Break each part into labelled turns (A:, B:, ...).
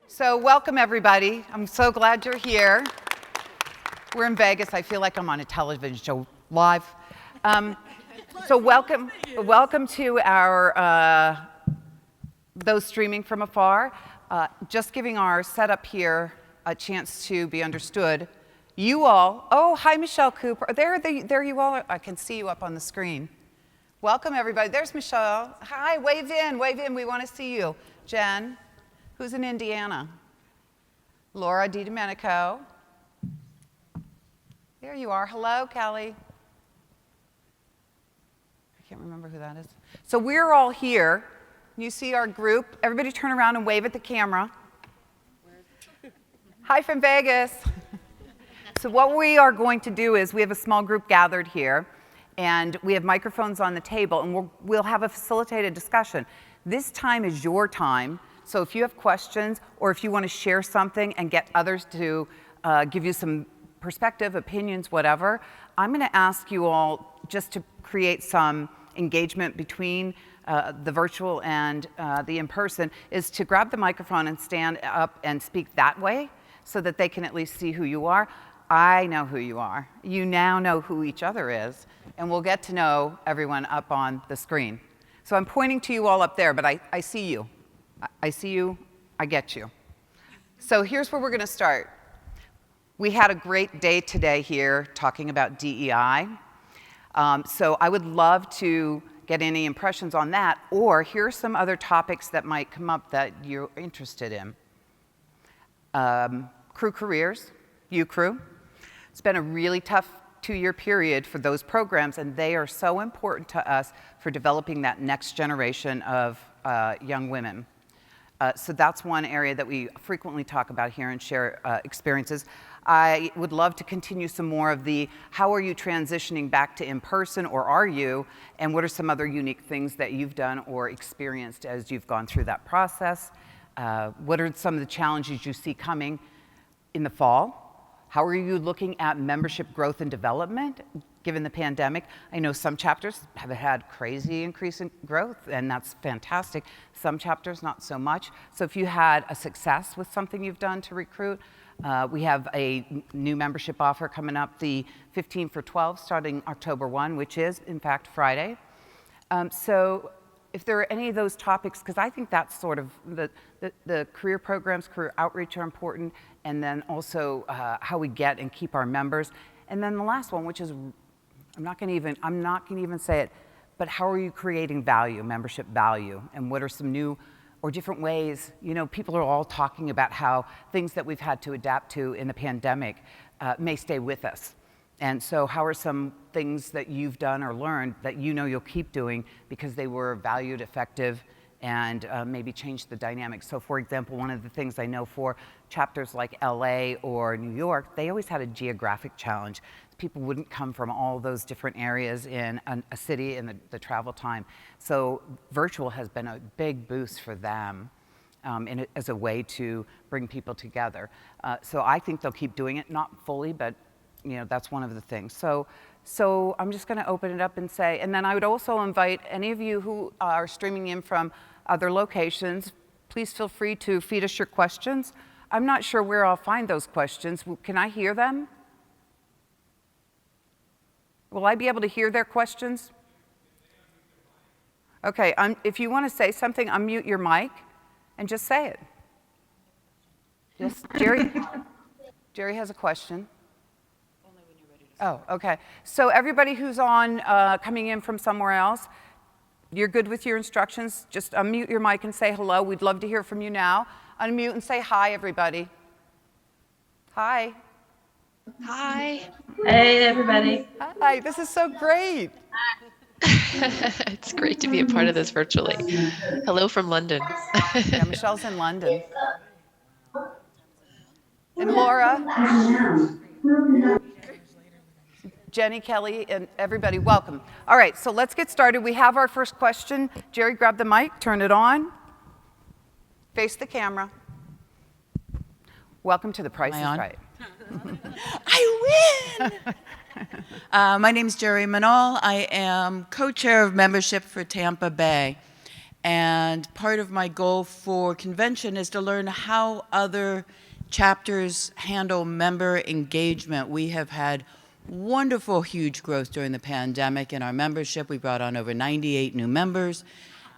A: So welcome, everybody. I'm so glad you're here. We're in Vegas. I feel like I'm on a television show live. So welcome to our those streaming from afar. Just giving our setup here a chance to be understood. You all, oh, hi, Michelle Cooper. There you all are. I can see you up on the screen. Welcome, everybody. There's Michelle. Hi, wave in. We want to see you. Jen, who's in Indiana? Laura DiDomenico. There you are. Hello, Kelly. I can't remember who that is. So we're all here. You see our group. Everybody turn around and wave at the camera. Hi from Vegas. So what we are going to do is we have a small group gathered here, and we have microphones on the table, and we'll have a facilitated discussion. This time is your time, so if you have questions or if you want to share something and get others to give you some perspective, opinions, whatever, I'm going to ask you all just to create some engagement between the virtual and the in-person, is to grab the microphone and stand up and speak that way so that they can at least see who you are. I know who you are. You now know who each other is, and we'll get to know everyone up on the screen. So I'm pointing to you all up there, but I see you. I see you, I get you. So here's where we're going to start. We had a great day today here talking about DEI. So I would love to get any impressions on that, or here are some other topics that might come up that you're interested in. Crew careers, U-Crew. It's been a really tough 2-year period for those programs, and they are so important to us for developing that next generation of young women. So that's one area that we frequently talk about here and share experiences. I would love to continue some more of the how are you transitioning back to in-person, or are you, and what are some other unique things that you've done or experienced as you've gone through that process? What are some of the challenges you see coming in the fall? How are you looking at membership growth and development given the pandemic? I know some chapters have had crazy increase in growth, and that's fantastic. Some chapters, not so much. So if you had a success with something you've done to recruit, we have a new membership offer coming up, the 15 for 12, starting October 1, which is, in fact, Friday. So if there are any of those topics, because I think that's sort of the career programs, career outreach are important, and then also how we get and keep our members. And then the last one, which is, I'm not going to even say it, but how are you creating value, membership value, and what are some new or different ways? You know, people are all talking about how things that we've had to adapt to in the pandemic may stay with us. And so how are some things that you've done or learned that you know you'll keep doing because they were valued, effective, and maybe change the dynamics? So for example, one of the things I know for chapters like LA or New York, they always had a geographic challenge. People wouldn't come from all those different areas in a city and the travel time. So virtual has been a big boost for them as a way to bring people together. So I think they'll keep doing it, not fully, but you know, that's one of the things. So I'm just going to open it up and say, and then I would also invite any of you who are streaming in from other locations, please feel free to feed us your questions. I'm not sure where I'll find those questions. Can I hear them? Will I be able to hear their questions? Okay, if you want to say something, unmute your mic and just say it. Yes, Jerry has a question. Oh, okay. So everybody who's on coming in from somewhere else, you're good with your instructions? Just unmute your mic and say hello. We'd love to hear from you now. Unmute and say hi, everybody. Hi.
B: Hi.
C: Hey, everybody.
A: Hi, this is so great.
B: It's great to be a part of this virtually. Hello from London.
A: Yeah, Michelle's in London. And Laura. Jenny, Kelly, and everybody, welcome. All right, so let's get started. We have our first question. Jerry, grab the mic, turn it on. Face the camera. Welcome to The Price is Right.
D: I win! My name is Jerry Manal. I am co-chair of membership for Tampa Bay. And part of my goal for convention is to learn how other chapters handle member engagement. We have had wonderful, huge growth during the pandemic in our membership. We brought on over 98 new members.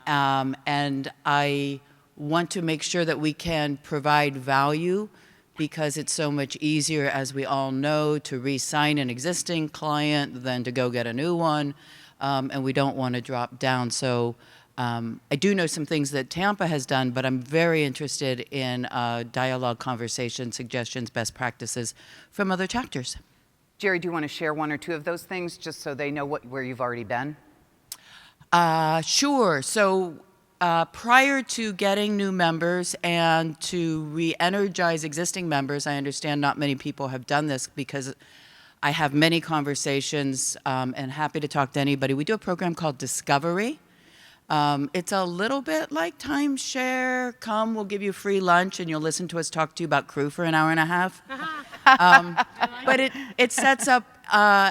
D: And I want to make sure that we can provide value, because it's so much easier, as we all know, to re-sign an existing client than to go get a new one. And we don't want to drop down. So I do know some things that Tampa has done, but I'm very interested in dialogue, conversation, suggestions, best practices from other chapters.
A: Jerry, do you want to share one or two of those things just so they know where you've already been?
D: Sure. So prior to getting new members and to re-energize existing members, I understand not many people have done this, because I have many conversations and happy to talk to anybody. We do a program called Discovery. It's a little bit like timeshare. Come, we'll give you free lunch and you'll listen to us talk to you about crew for an hour and a half. But it sets up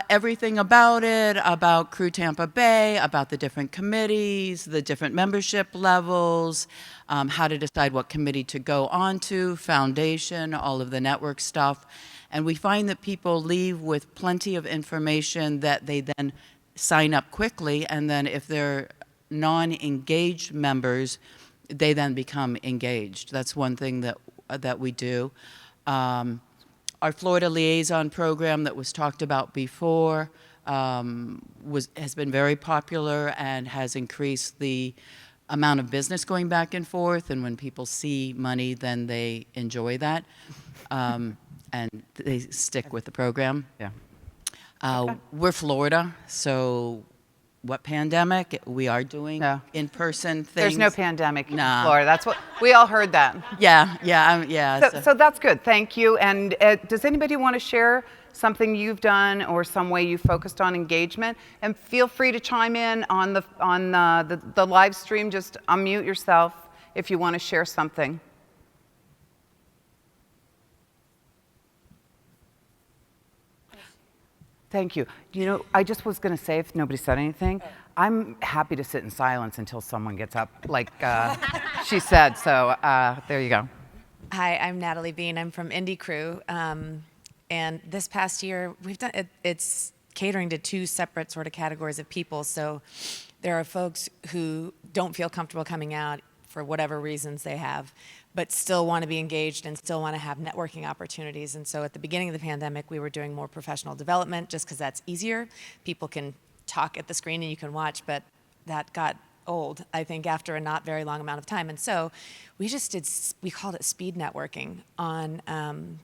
D: everything about it, about Crew Tampa Bay, about the different committees, the different membership levels, how to decide what committee to go on to, foundation, all of the network stuff. And we find that people leave with plenty of information that they then sign up quickly, and then if they're non-engaged members, they then become engaged. That's one thing that we do. Our Florida Liaison program that was talked about before has been very popular and has increased the amount of business going back and forth, and when people see money, then they enjoy that, and they stick with the program.
A: Yeah.
D: We're Florida, so what pandemic? We are doing in-person things.
A: There's no pandemic in
D: Nah.
A: Florida. That's what we all heard that.
D: Yeah.
A: So that's good. Thank you. And does anybody want to share something you've done or some way you focused on engagement? And feel free to chime in on the live stream. Just unmute yourself if you want to share something. Thank you. You know, I just was going to say, if nobody said anything, I'm happy to sit in silence until someone gets up, like she said. So there you go.
E: Hi, I'm Natalie Bean. I'm from Indie Crew. And this past year, we've done it's catering to two separate sort of categories of people. So there are folks who don't feel comfortable coming out for whatever reasons they have, but still want to be engaged and still want to have networking opportunities. And so at the beginning of the pandemic, we were doing more professional development just because that's easier. People can talk at the screen and you can watch, but that got old, I think, after a not very long amount of time. And so we called it speed networking on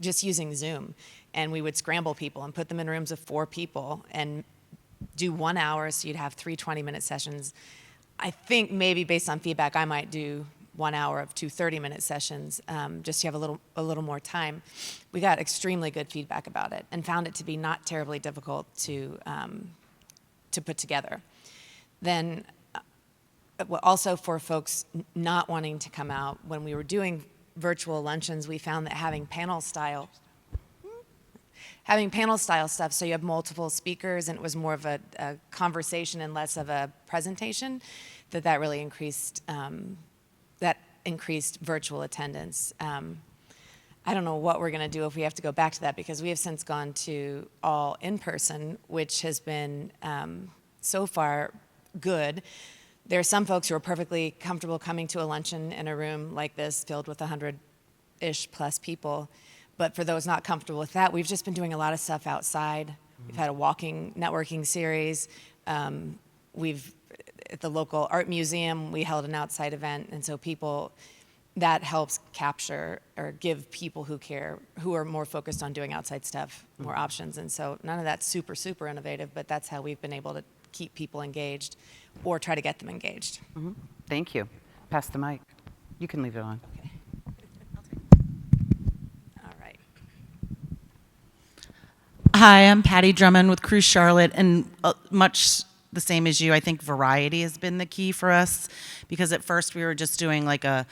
E: just using Zoom. And we would scramble people and put them in rooms of 4 people and do 1 hour, so you'd have 3 20-minute sessions. I think maybe based on feedback, I might do 1 hour of 2 30-minute sessions, just to have a little more time. We got extremely good feedback about it and found it to be not terribly difficult to put together. Then also for folks not wanting to come out, when we were doing virtual luncheons, we found that having panel style stuff, so you have multiple speakers and it was more of a conversation and less of a presentation, that really increased virtual attendance. I don't know what we're going to do if we have to go back to that, because we have since gone to all in person, which has been so far good. There are some folks who are perfectly comfortable coming to a luncheon in a room like this filled with 100-ish plus people. But for those not comfortable with that, we've just been doing a lot of stuff outside. We've had a walking networking series. At the local art museum, we held an outside event. And so that helps capture or give people who care, who are more focused on doing outside stuff, more options. And so none of that's super, super innovative, but that's how we've been able to keep people engaged or try to get them engaged.
A: Mm-hmm. Thank you. Pass the mic. You can leave it on.
E: Okay. All right.
F: Hi, I'm Patty Drummond with Crew Charlotte, and much the same as you, I think variety has been the key for us, because at first we were just doing like a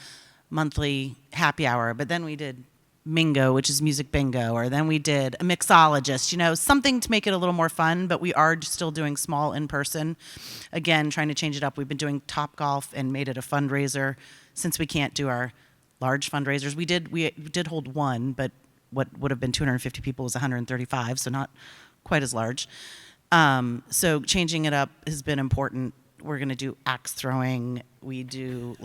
F: monthly happy hour, but then we did Mingo, which is music bingo, or then we did a mixologist, something to make it a little more fun, but we are still doing small in person. Again, trying to change it up. We've been doing Top Golf and made it a fundraiser since we can't do our large fundraisers. We did hold one, but what would have been 250 people was 135, so not quite as large. So changing it up has been important. We're going to do axe throwing. We do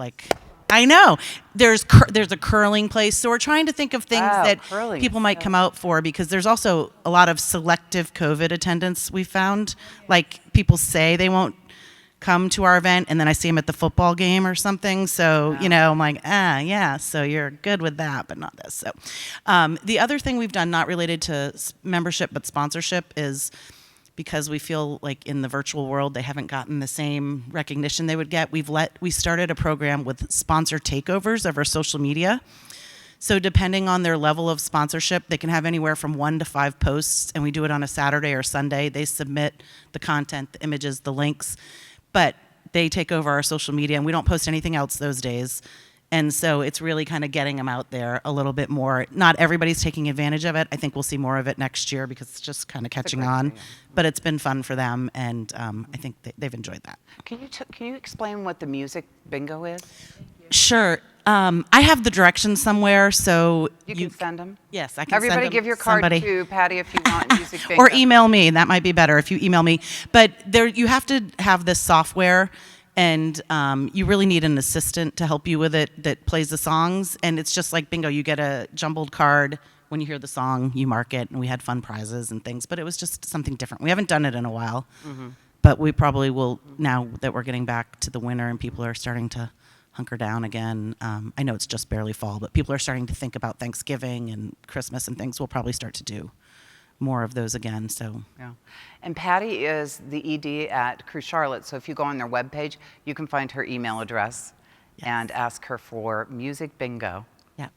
F: I know there's a curling place, so we're trying to think of things that
A: curling.
F: people might come out for, because there's also a lot of selective COVID attendance we found. Like, people say they won't come to our event, and then I see them at the football game or something. So I'm like, yeah, so you're good with that, but not this. So the other thing we've done, not related to membership but sponsorship, is because we feel like in the virtual world they haven't gotten the same recognition they would get. We started a program with sponsor takeovers of our social media. So depending on their level of sponsorship, they can have anywhere from 1 to 5 posts, and we do it on a Saturday or Sunday. They submit the content, the images, the links, but they take over our social media, and we don't post anything else those days. And so it's really kind of getting them out there a little bit more. Not everybody's taking advantage of it. I think we'll see more of it next year because it's just kind of catching on. But it's been fun for them, and I think they've enjoyed that.
A: Can you explain what the music bingo is?
F: Sure. I have the directions somewhere, so
A: You can send them.
F: Yes, I can
A: Everybody
F: send them
A: give your card
F: somebody.
A: to Patty if you want music bingo.
F: Or email me. That might be better if you email me. But you have to have this software, and you really need an assistant to help you with it that plays the songs. And it's just like bingo. You get a jumbled card. When you hear the song, you mark it. And we had fun prizes and things. But it was just something different. We haven't done it in a while. Mm-hmm. But we probably will now that we're getting back to the winter and people are starting to hunker down again. I know it's just barely fall, but people are starting to think about Thanksgiving and Christmas and things. We'll probably start to do more of those again. So
A: Yeah. And Patty is the ED at Crew Charlotte. So if you go on their webpage, you can find her email address and ask her for music bingo.
F: yeah,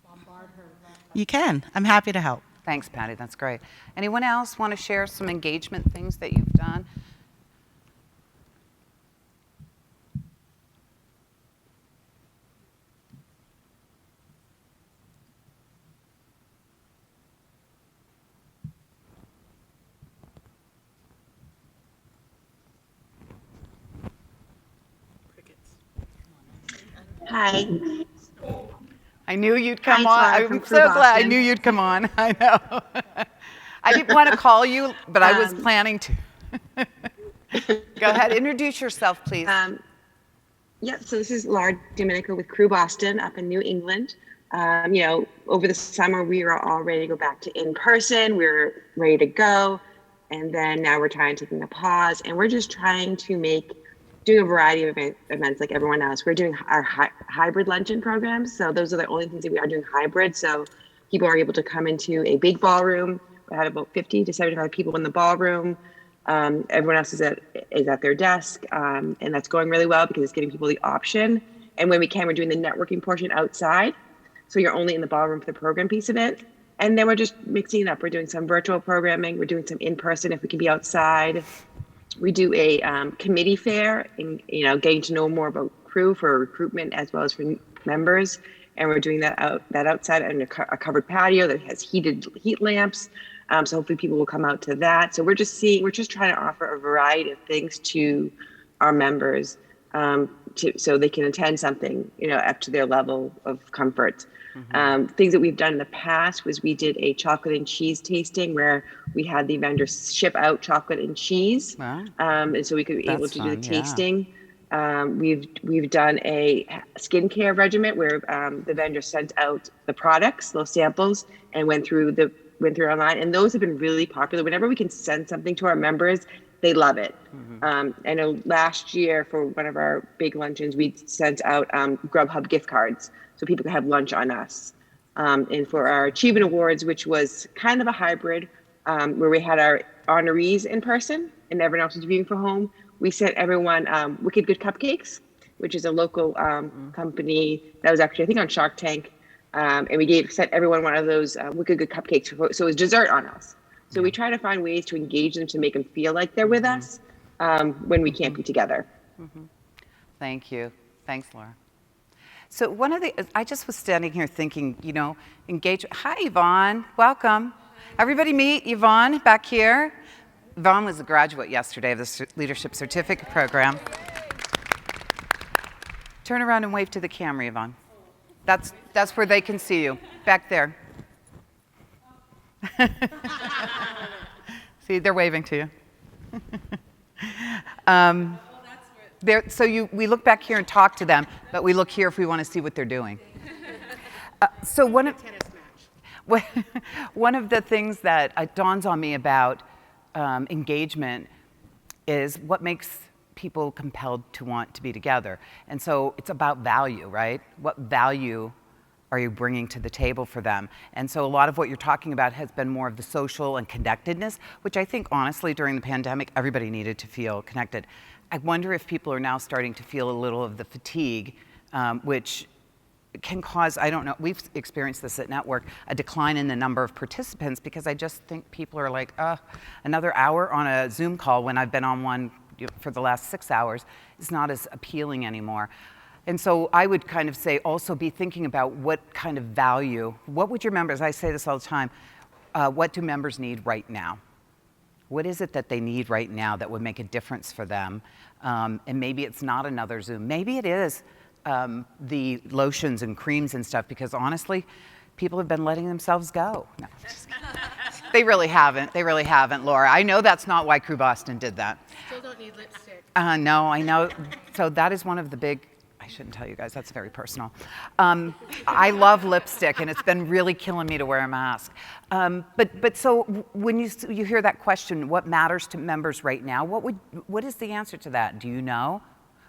F: you can. I'm happy to help.
A: Thanks, Patty. That's great. Anyone else want to share some engagement things that you've done?
G: Hi.
A: I knew you'd come
G: Hi,
A: on.
G: Clara from
A: I'm
G: Crew
A: so glad. I
G: Boston.
A: knew you'd come on. I know. I didn't want to call you, but I was planning to. Go ahead. Introduce yourself, please.
G: So this is Laura Domenico with Crew Boston up in New England. Over the summer, we were all ready to go back to in-person. We were ready to go. And then now we're taking a pause. And we're just trying to doing a variety of events like everyone else. We're doing our hybrid luncheon programs. So those are the only things that we are doing hybrid. So people are able to come into a big ballroom. We have about 50 to 75 people in the ballroom. Everyone else is at their desk. And that's going really well because it's giving people the option. And when we can, we're doing the networking portion outside. So you're only in the ballroom for the program piece of it. And then we're just mixing it up. We're doing some virtual programming. We're doing some in-person if we can be outside. We do a committee fair and, getting to know more about Crew for recruitment as well as for members. And we're doing that outside under a covered patio that has heat lamps. So hopefully people will come out to that. So we're just trying to offer a variety of things to our members so they can attend something, up to their level of comfort. Mm-hmm. Things that we've done in the past was we did a chocolate and cheese tasting where we had the vendors ship out chocolate and cheese.
A: Wow.
G: And so we could be able to do the tasting.
A: Yeah.
G: We've done a skincare regimen where the vendor sent out the products, those samples, and went through online. And those have been really popular. Whenever we can send something to our members, they love it. Mm-hmm. I know last year for one of our big luncheons, we sent out Grubhub gift cards so people could have lunch on us. And for our Achievement Awards, which was kind of a hybrid, where we had our honorees in person and everyone else was viewing from home, we sent everyone Wicked Good Cupcakes, which is a local company that was actually, I think, on Shark Tank. And we sent everyone one of those Wicked Good Cupcakes. So it was dessert on us. So we try to find ways to engage them to make them feel like they're with us when we can't be together.
A: Mm-hmm. Thank you. Thanks, Laura. So I just was standing here thinking, engagement. Hi, Yvonne. Welcome. Everybody meet Yvonne back here. Yvonne was a graduate yesterday of the Leadership Certificate Program. Turn around and wave to the camera, Yvonne. That's where they can see you, back there. See, they're waving to you. We look back here and talk to them, but we look here if we want to see what they're doing. So one of the things that dawns on me about engagement is what makes people compelled to want to be together. And so it's about value, right? What value are you bringing to the table for them? And so a lot of what you're talking about has been more of the social and connectedness, which I think honestly during the pandemic, everybody needed to feel connected. I wonder if people are now starting to feel a little of the fatigue, which can cause, I don't know, we've experienced this at Network, a decline in the number of participants because I just think people are like, another hour on a Zoom call when I've been on one for the last 6 hours is not as appealing anymore. And so I would kind of say also be thinking about what kind of value, what would your members, I say this all the time, what do members need right now? What is it that they need right now that would make a difference for them? And maybe it's not another Zoom. Maybe it is the lotions and creams and stuff, because honestly, people have been letting themselves go. No, just kidding. They really haven't. They really haven't, Laura. I know that's not why Crew Boston did that.
H: Still don't need lipstick.
A: No, I know. So that is one of the big, I shouldn't tell you guys, that's very personal. I love lipstick, and it's been really killing me to wear a mask. But so when you hear that question, what matters to members right now, what is the answer to that? Do you know?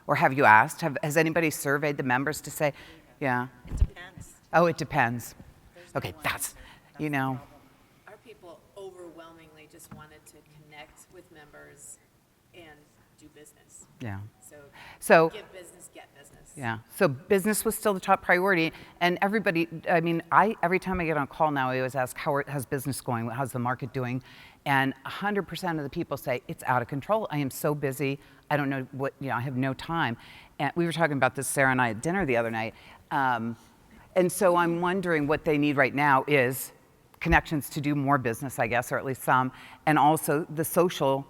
A: Or have you asked? Has anybody surveyed the members to say, yeah?
H: It depends.
A: Oh, it depends. Okay, that's.
E: Our people overwhelmingly just wanted to connect with members and do business.
A: Yeah.
E: So give business, get business.
A: Yeah. So business was still the top priority, and everybody. I mean, every time I get on a call now, I always ask, how's business going? How's the market doing? And 100% of the people say it's out of control. I am so busy. I don't know what. I have no time. And we were talking about this, Sarah and I, at dinner the other night. And so I'm wondering what they need right now is connections to do more business, I guess, or at least some, and also the social,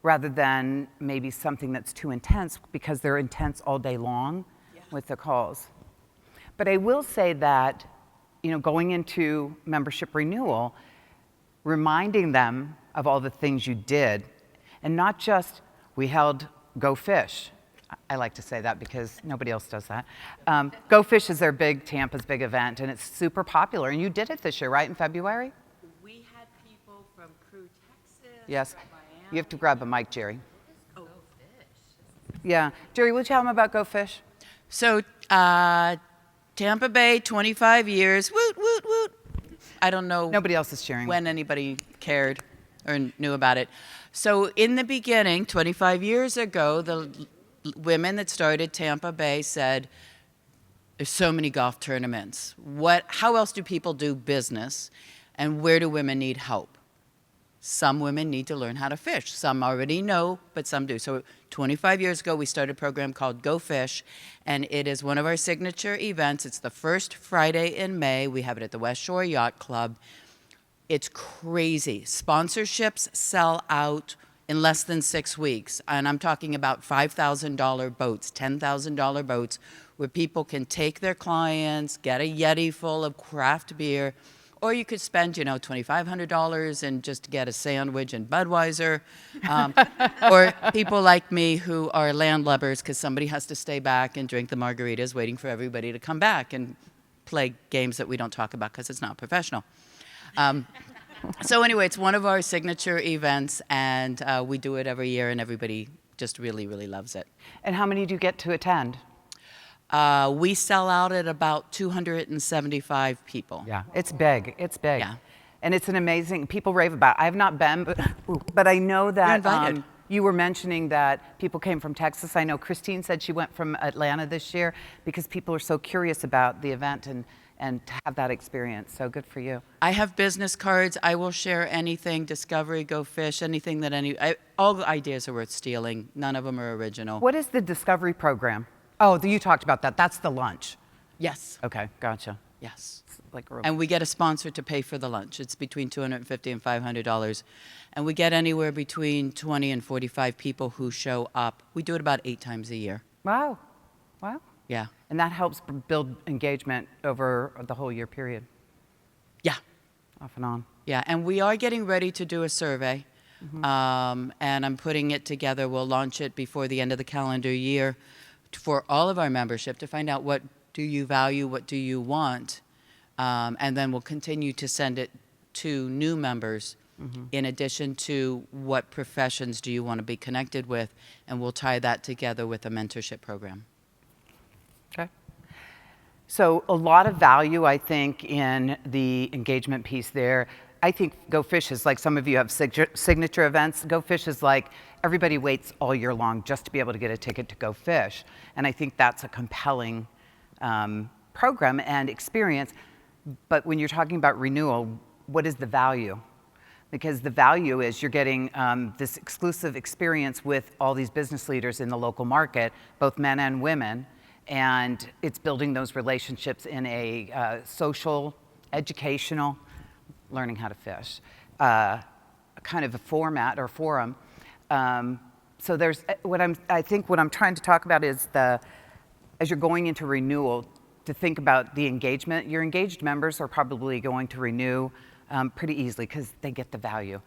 A: rather than maybe something that's too intense, because they're intense all day long with the calls. But I will say that, going into membership renewal, reminding them of all the things you did, and not just, we held Go Fish. I like to say that because nobody else does that. Go Fish is Tampa's big event, and it's super popular. And you did it this year, right, in February?
H: We had people from Crew, Texas.
A: Yes.
H: From Miami.
A: You have to grab a mic, Jerry.
H: Oh, Go Fish.
A: Yeah. Jerry, will you tell them about Go Fish?
D: So, Tampa Bay, 25 years, woot, woot, woot. I don't know.
A: Nobody else is cheering.
D: When anybody cared or knew about it. So in the beginning, 25 years ago, the women that started Tampa Bay said, there's so many golf tournaments. How else do people do business? And where do women need help? Some women need to learn how to fish. Some already know, but some do. So 25 years ago, we started a program called Go Fish, and it is one of our signature events. It's the first Friday in May. We have it at the West Shore Yacht Club. It's crazy. Sponsorships sell out in less than 6 weeks. And I'm talking about $5,000 boats, $10,000 boats, where people can take their clients, get a Yeti full of craft beer, or you could spend, $2,500 and just get a sandwich and Budweiser. Or people like me who are landlubbers because somebody has to stay back and drink the margaritas waiting for everybody to come back and play games that we don't talk about because it's not professional. So anyway, it's one of our signature events, and we do it every year, and everybody just really, really loves it.
A: And how many do you get to attend?
D: We sell out at about 275 people.
A: Yeah, it's big. It's big.
D: Yeah.
A: And it's an amazing, people rave about it. I have not been, but I know that
D: You're invited.
A: you were mentioning that people came from Texas. I know Christine said she went from Atlanta this year because people are so curious about the event and to have that experience. So good for you.
D: I have business cards. I will share anything, Discovery, Go Fish, anything that all the ideas are worth stealing. None of them are original.
A: What is the Discovery program? Oh, you talked about that. That's the lunch.
D: Yes,
A: Okay, gotcha.
D: yes.
A: It's like a
D: And we get a sponsor to pay for the lunch. It's between $250 and $500. And we get anywhere between 20 and 45 people who show up. We do it about 8 times a year.
A: wow, wow.
D: Yeah.
A: And that helps build engagement over the whole year period,
D: Yeah.
A: off and on.
D: Yeah. And we are getting ready to do a survey. And I'm putting it together. We'll launch it before the end of the calendar year for all of our membership to find out what do you value, what do you want. And then we'll continue to send it to new members in addition to what professions do you want to be connected with. And we'll tie that together with a mentorship program.
A: Okay. So a lot of value, I think, in the engagement piece there. I think Go Fish is like, some of you have signature events. Go Fish is like everybody waits all year long just to be able to get a ticket to Go Fish. And I think that's a compelling program and experience. But when you're talking about renewal, what is the value? Because the value is you're getting this exclusive experience with all these business leaders in the local market, both men and women, and it's building those relationships in a social, educational, learning how to fish, kind of a format or forum. So there's I think what I'm trying to talk about is as you're going into renewal, to think about the engagement. Your engaged members are probably going to renew pretty easily because they get the value.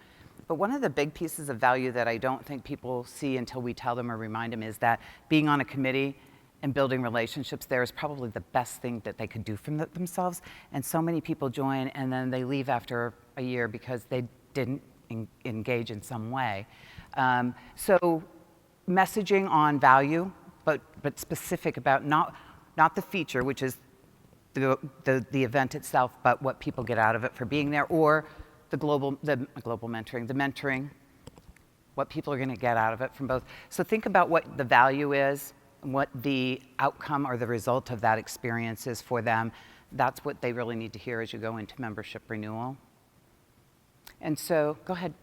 A: But one of the big pieces of value that I don't think people see until we tell them or remind them is that being on a committee and building relationships there is probably the best thing that they could do for themselves. And so many people join and then they leave after a year because they didn't engage in some way. So messaging on value, but specific about not the feature, which is the event itself, but what people get out of it for being there, or the global mentoring, what people are going to get out of it from both. So think about what the value is, and what the outcome or the result of that experience is for them. That's what they really need to hear as you go into membership renewal. And so, go ahead.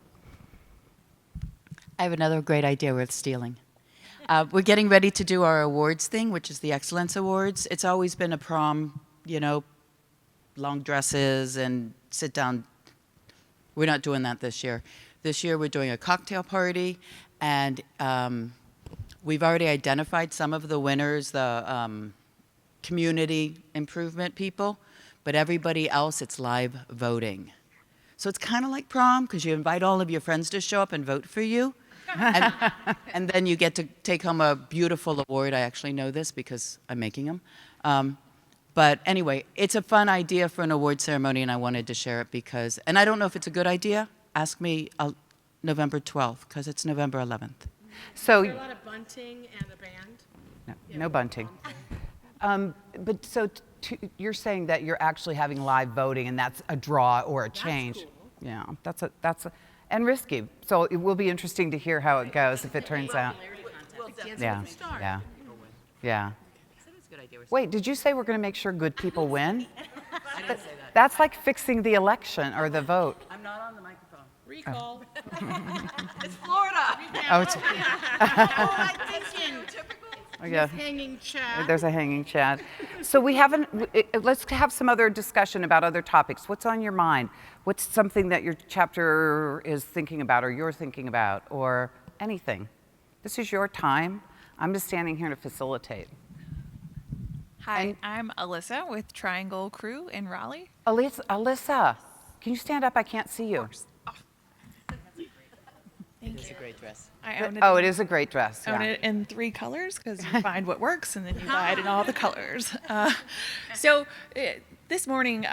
D: I have another great idea worth stealing. We're getting ready to do our awards thing, which is the Excellence Awards. It's always been a prom, long dresses and sit down. We're not doing that this year. This year we're doing a cocktail party, and we've already identified some of the winners, the community improvement people, but everybody else, it's live voting. So it's kind of like prom, because you invite all of your friends to show up and vote for you. And then you get to take home a beautiful award. I actually know this because I'm making them. But anyway, it's a fun idea for an award ceremony, and I wanted to share it because, and I don't know if it's a good idea. Ask me November 12th, because it's November 11th.
A: So,
H: Is there a lot of bunting and a band?
A: no bunting. But so you're saying that you're actually having live voting, and that's a draw or a change.
H: cool.
A: Yeah, that's and risky. So it will be interesting to hear how it goes if it turns out. Yeah, yeah, yeah. Wait, did you say we're going to make sure good people win?
D: I didn't say that.
A: That's like fixing the election or the vote.
D: I'm not on the microphone.
H: Recall.
D: It's Florida.
A: Oh, it's,
H: I'm thinking.
A: oh, yeah.
H: Hanging Chad.
A: There's a hanging Chad. So let's have some other discussion about other topics. What's on your mind? What's something that your chapter is thinking about or you're thinking about or anything? This is your time. I'm just standing here to facilitate.
I: Hi, I'm Alyssa with Triangle Crew in Raleigh.
A: Alyssa, can you stand up? I can't see you.
D: It is a great dress.
I: I own it.
A: Oh, it is a great dress.
I: Own
A: Yeah.
I: it in 3 colors because you find what works and then you buy it in all the colors. So this morning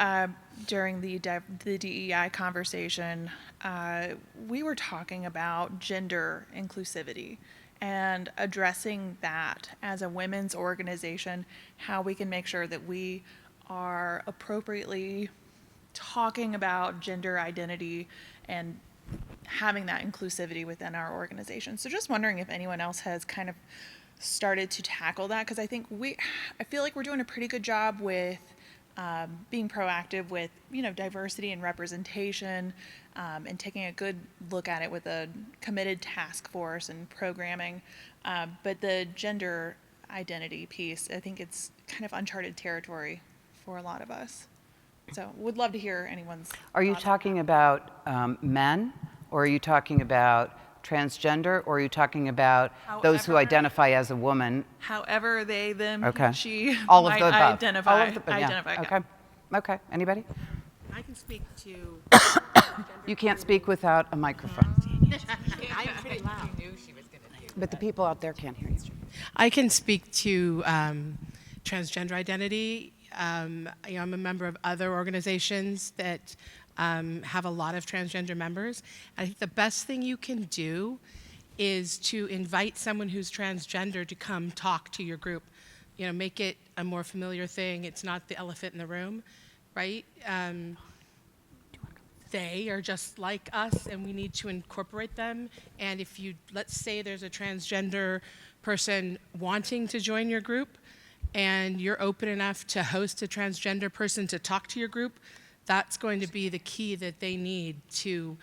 I: during the DEI conversation, we were talking about gender inclusivity and addressing that as a women's organization, how we can make sure that we are appropriately talking about gender identity and having that inclusivity within our organization. So just wondering if anyone else has kind of started to tackle that, because I feel like we're doing a pretty good job with being proactive with diversity and representation, and taking a good look at it with a committed task force and programming. But the gender identity piece. I think it's kind of uncharted territory for a lot of us. So would love to hear anyone's
A: Are you
I: thoughts.
A: talking about men, or are you talking about transgender, or are you talking about those who
I: However-
A: identify as a woman?
I: However they, them,
A: Okay.
I: she
A: All of
I: might
A: the above.
I: identify.
A: All of the, yeah.
I: identify.
A: Okay. Okay. Anybody?
H: I can speak to.
A: You can't speak without a microphone.
H: I'm pretty loud.
A: But the people out there can't hear you.
H: I can speak to transgender identity. I'm a member of other organizations that have a lot of transgender members. I think the best thing you can do is to invite someone who's transgender to come talk to your group. Make it a more familiar thing. It's not the elephant in the room, right? They are just like us, and we need to incorporate them. And if let's say there's a transgender person wanting to join your group, and you're open enough to host a transgender person to talk to your group, that's going to be the key that they need to,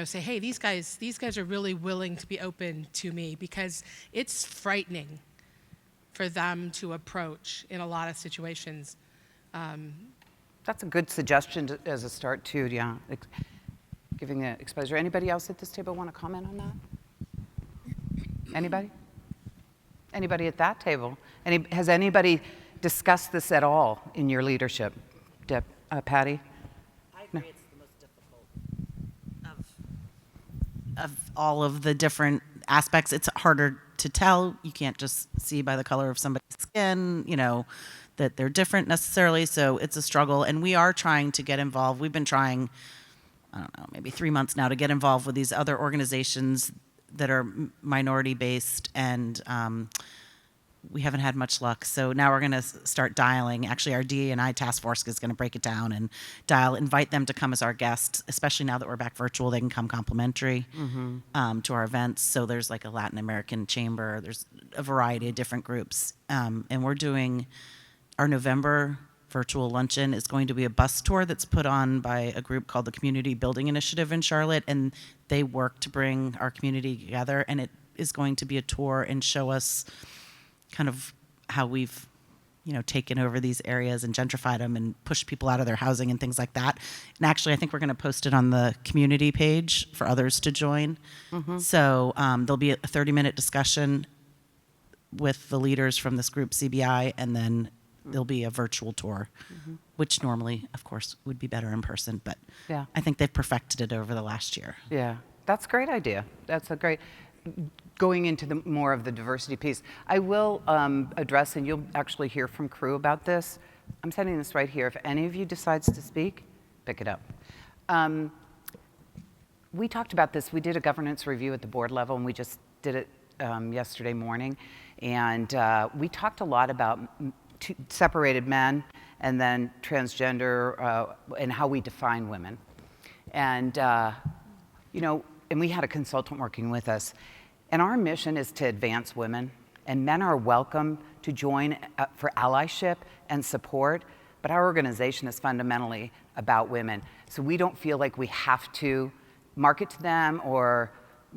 H: say, hey, these guys are really willing to be open to me, because it's frightening for them to approach in a lot of situations.
A: That's a good suggestion as a start too. Yeah, giving an exposure. Anybody else at this table want to comment on that? Anybody? Anybody at that table? Has anybody discussed this at all in your leadership? Patty?
F: I agree, it's the most difficult of all of the different aspects. It's harder to tell. You can't just see by the color of somebody's skin, that they're different necessarily. So it's a struggle, and we are trying to get involved. We've been trying, I don't know, maybe 3 months now to get involved with these other organizations that are minority based, and we haven't had much luck. So now we're going to start dialing. Actually, our DE&I task force is going to break it down and invite them to come as our guests, especially now that we're back virtual. They can come complimentary to our events. So there's like a Latin American chamber. There's a variety of different groups. And we're doing our November virtual luncheon is going to be a bus tour that's put on by a group called the Community Building Initiative in Charlotte. And they work to bring our community together. And it is going to be a tour and show us kind of how we've, taken over these areas and gentrified them and pushed people out of their housing and things like that. And actually, I think we're going to post it on the community page for others to join. So there'll be a 30-minute discussion with the leaders from this group, CBI, and then there'll be a virtual tour, which normally, of course, would be better in person. But
A: Yeah.
F: I think they've perfected it over the last year.
A: Yeah, that's a great idea. That's a great, going into the more of the diversity piece. I will address, and you'll actually hear from crew about this. I'm sending this right here. If any of you decides to speak, pick it up. We talked about this. We did a governance review at the board level, and we just did it yesterday morning. And we talked a lot about separated men and then transgender and how we define women. And, and we had a consultant working with us. And our mission is to advance women. And men are welcome to join for allyship and support. But our organization is fundamentally about women. So we don't feel like we have to market to them or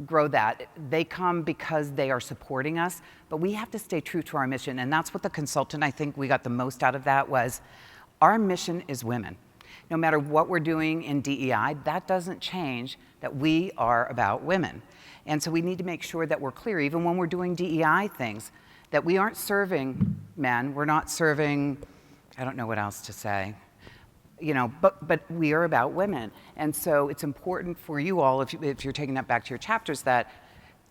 A: grow that. They come because they are supporting us, but we have to stay true to our mission. And that's what the consultant, I think we got the most out of that, was our mission is women. No matter what we're doing in DEI, that doesn't change that we are about women. And so we need to make sure that we're clear, even when we're doing DEI things, that we aren't serving men, we're not serving, I don't know what else to say, but we are about women. And so it's important for you all, if you're taking that back to your chapters, that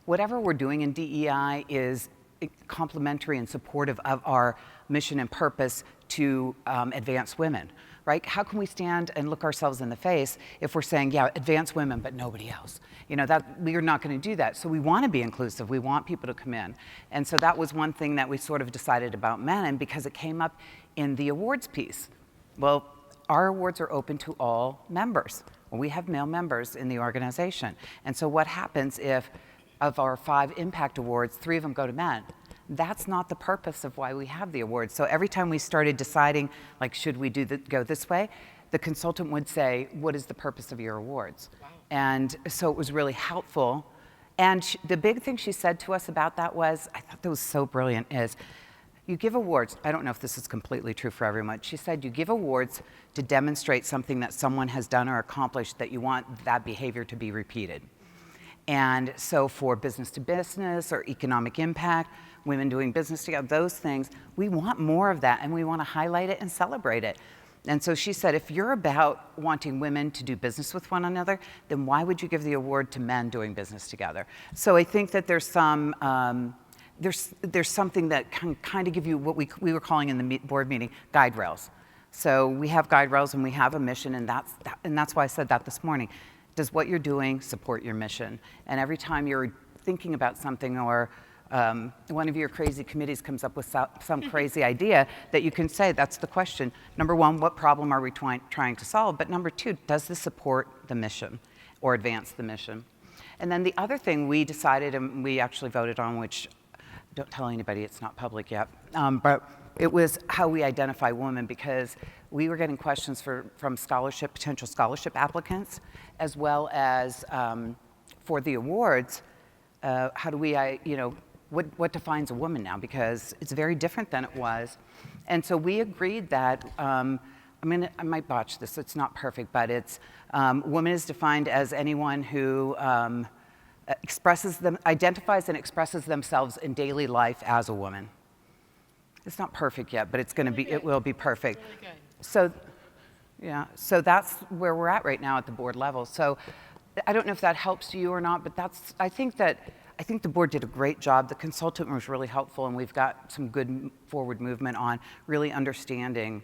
A: whatever we're doing in DEI is complementary and supportive of our mission and purpose to advance women, right? How can we stand and look ourselves in the face if we're saying, yeah, advance women, but nobody else? That we are not going to do that. So we want to be inclusive. We want people to come in. And so that was one thing that we sort of decided about men, and because it came up in the awards piece. Well, our awards are open to all members. Well, we have male members in the organization. And so what happens if, of our 5 impact awards, 3 of them go to men? That's not the purpose of why we have the awards. So every time we started deciding, like, should we go this way, the consultant would say, what is the purpose of your awards? Wow. And so it was really helpful. And the big thing she said to us about that was, I thought that was so brilliant, is You give awards. I don't know if this is completely true for everyone. She said you give awards to demonstrate something that someone has done or accomplished that you want that behavior to be repeated. And so for business to business or economic impact, women doing business together, those things, we want more of that and we want to highlight it and celebrate it. And so she said, if you're about wanting women to do business with one another, then why would you give the award to men doing business together? So I think that there's some, there's something that can kind of give you what we were calling in the board meeting guide rails. So we have guide rails and we have a mission, and that's why I said that this morning. Does what you're doing support your mission? And every time you're thinking about something or one of your crazy committees comes up with some crazy idea, that you can say, that's the question. Number one, what problem are we trying to solve? But number two, does this support the mission or advance the mission? And then the other thing we decided, and we actually voted on, which don't tell anybody, it's not public yet, but it was how we identify women, because we were getting questions from potential scholarship applicants, as well as for the awards. How do we, what defines a woman now? Because it's very different than it was. And so we agreed that, I might botch this, it's not perfect, but it's, woman is defined as anyone who identifies and expresses themselves in daily life as a woman. It's not perfect yet, but it will be perfect.
H: Really good.
A: So, yeah, so that's where we're at right now at the board level. So I don't know if that helps you or not, but I think the board did a great job. The consultant was really helpful, and we've got some good forward movement on really understanding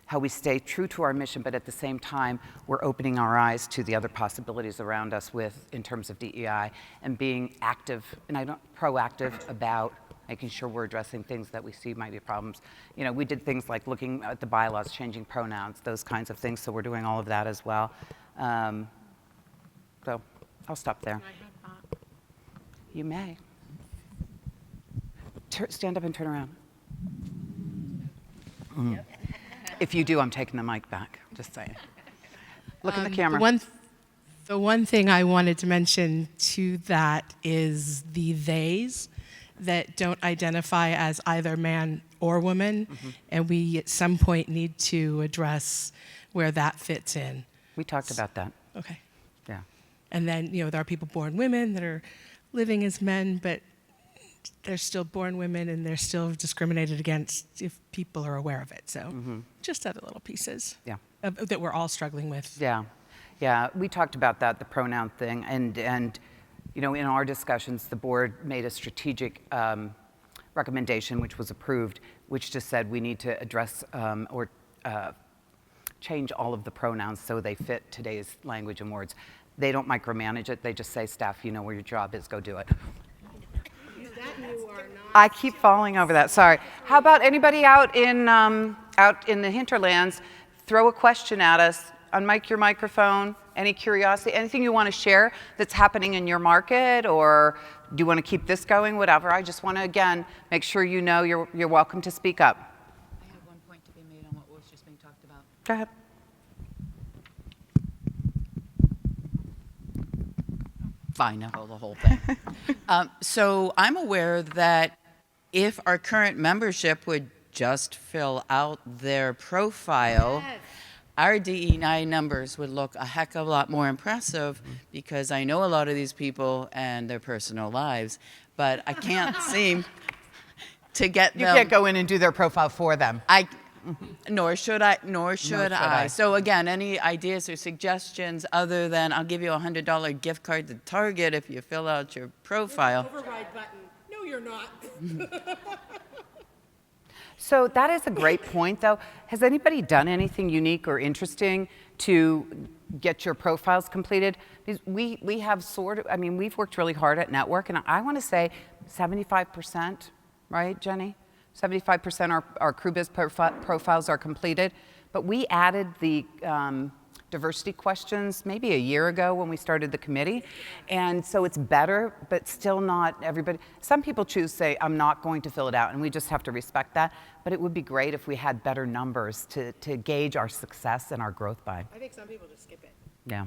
A: how we stay true to our mission, but at the same time, we're opening our eyes to the other possibilities around us in terms of DEI, and being active, and proactive about making sure we're addressing things that we see might be problems. We did things like looking at the bylaws, changing pronouns, those kinds of things, so we're doing all of that as well. So I'll stop there.
H: Can I have that?
A: You may. Stand up and turn around. Yep. If you do, I'm taking the mic back, just saying. Look in the camera.
H: The one thing I wanted to mention to that is the theys that don't identify as either man or woman, and we at some point need to address where that fits in.
A: We talked about that.
H: Okay.
A: Yeah.
H: And then, there are people born women that are living as men, but they're still born women and they're still discriminated against if people are aware of it. So just other little pieces that we're all struggling with.
A: Yeah. Yeah, we talked about that, the pronoun thing, and in our discussions, the board made a strategic recommendation, which was approved, which just said we need to address or change all of the pronouns so they fit today's language and words. They don't micromanage it. They just say, staff, you know where your job is, go do it. I keep falling over that, sorry. How about anybody out in the hinterlands, throw a question at us, unmic your microphone, any curiosity, anything you want to share that's happening in your market, or do you want to keep this going, whatever. I just want to, again, make sure you know you're welcome to speak up.
D: I have one point to be made on what was just being talked about.
A: Go ahead.
D: Fine, I'll hold the whole thing. So I'm aware that if our current membership would just fill out their profile, our DE9 numbers would look a heck of a lot more impressive, because I know a lot of these people and their personal lives, but I can't seem to get them.
A: You can't go in and do their profile for them.
D: Nor should I. So again, any ideas or suggestions other than I'll give you a $100 gift card to Target if you fill out your profile.
H: Override button. No, you're not.
A: So that is a great point, though. Has anybody done anything unique or interesting to get your profiles completed? Because we have we've worked really hard at Network, and I want to say 75%, right, Jenny? 75% our crew biz profiles are completed, but we added the diversity questions maybe a year ago when we started the committee, and so it's better, but still not everybody. Some people choose to say, I'm not going to fill it out, and we just have to respect that, but it would be great if we had better numbers to gauge our success and our growth by.
H: I think some people just skip it.
A: Yeah.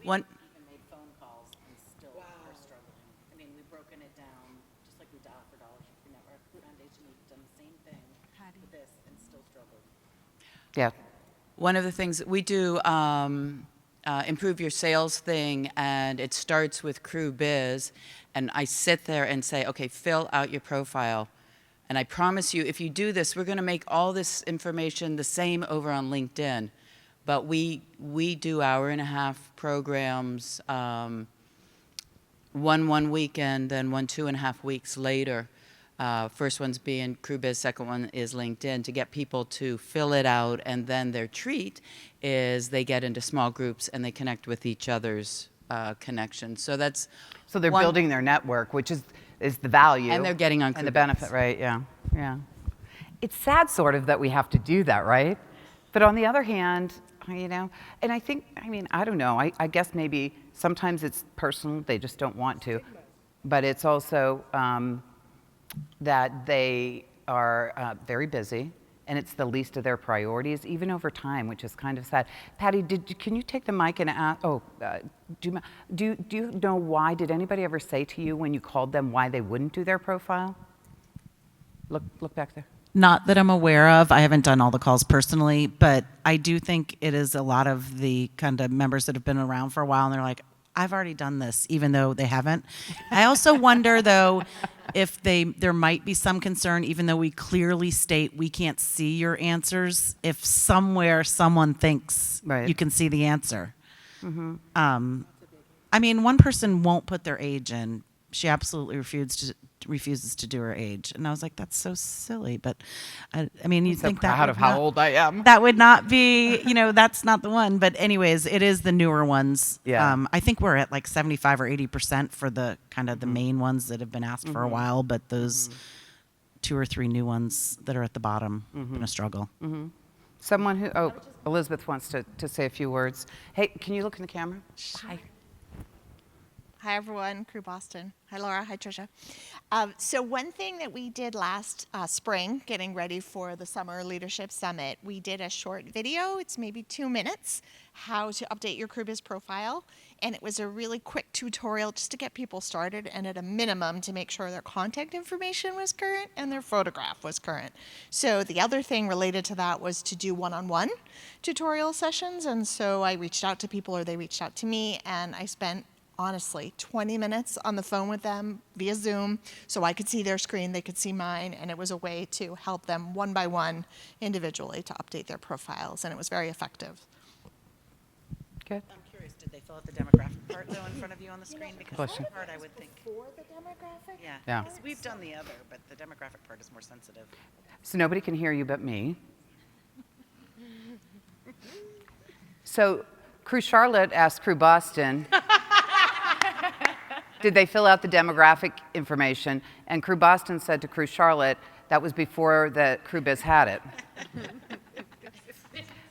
D: One.
J: Even made phone calls and still are struggling. I mean, we've broken it down, just like we do for Dollar Tree Network Foundation. We've done the same thing.
A: Yeah.
D: One of the things that we do, improve your sales thing, and it starts with Crew Biz, and I sit there and say, okay, fill out your profile. And I promise you, if you do this, we're going to make all this information the same over on LinkedIn. But we do hour-and-a-half programs, one weekend, then 2.5 weeks later. First one's being Crew Biz, second one is LinkedIn, to get people to fill it out, and then their treat is they get into small groups and they connect with each other's connections. So that's
A: So they're
D: one-
A: building their network, which is the value.
D: And they're getting on
A: and
D: Crew
A: the
D: Biz.
A: benefit, right? Yeah, yeah. It's sad, sort of, that we have to do that, right? But on the other hand, you know, and I think, I mean, I don't know. I guess maybe sometimes it's personal; they just don't want to. But it's also that they are very busy, and it's the least of their priorities, even over time, which is kind of sad. Patty, can you take the mic and ask? Oh, do you know why? Did anybody ever say to you when you called them why they wouldn't do their profile? Look back there.
F: Not that I'm aware of. I haven't done all the calls personally, but I do think it is a lot of the kind of members that have been around for a while, and they're like, I've already done this, even though they haven't. I also wonder, though, if there might be some concern, even though we clearly state we can't see your answers, if somewhere someone thinks
A: Right.
F: you can see the answer. I mean, one person won't put their age in. She absolutely refuses to do her age, and I was like, "That's so silly." But I mean, you
A: I'm so
F: think that
A: proud
F: would
A: of how
F: not-
A: old I am.
F: That would not be, that's not the one. But anyways, it is the newer ones.
A: Yeah.
F: I think we're at like 75 or 80% for the kind of the main ones that have been asked for a while. But those 2 or 3 new ones that are at the bottom been a struggle.
A: Someone who, Elizabeth wants to say a few words. Hey, can you look in the camera? Hi.
K: Hi, everyone. Crew Boston. Hi, Laura. Hi, Tricia. So one thing that we did last spring, getting ready for the Summer Leadership Summit, we did a short video. It's maybe 2 minutes, how to update your Crew Biz profile. And it was a really quick tutorial just to get people started, and at a minimum to make sure their contact information was current and their photograph was current. So the other thing related to that was to do one-on-one tutorial sessions. And so I reached out to people, or they reached out to me, and I spent honestly 20 minutes on the phone with them via Zoom, so I could see their screen, they could see mine, and it was a way to help them one by one individually to update their profiles, and it was very effective.
A: Good.
F: I'm curious, did they fill out the demographic part though in front of you on the screen? Because
A: Bless you.
F: that part I would think.
K: For the demographic?
F: Yeah.
A: Yeah.
F: Because we've done the other, but the demographic part is more sensitive.
A: So nobody can hear you but me. So Crew Charlotte asked Crew Boston, did they fill out the demographic information? And Crew Boston said to Crew Charlotte, that was before the Crew Biz had it.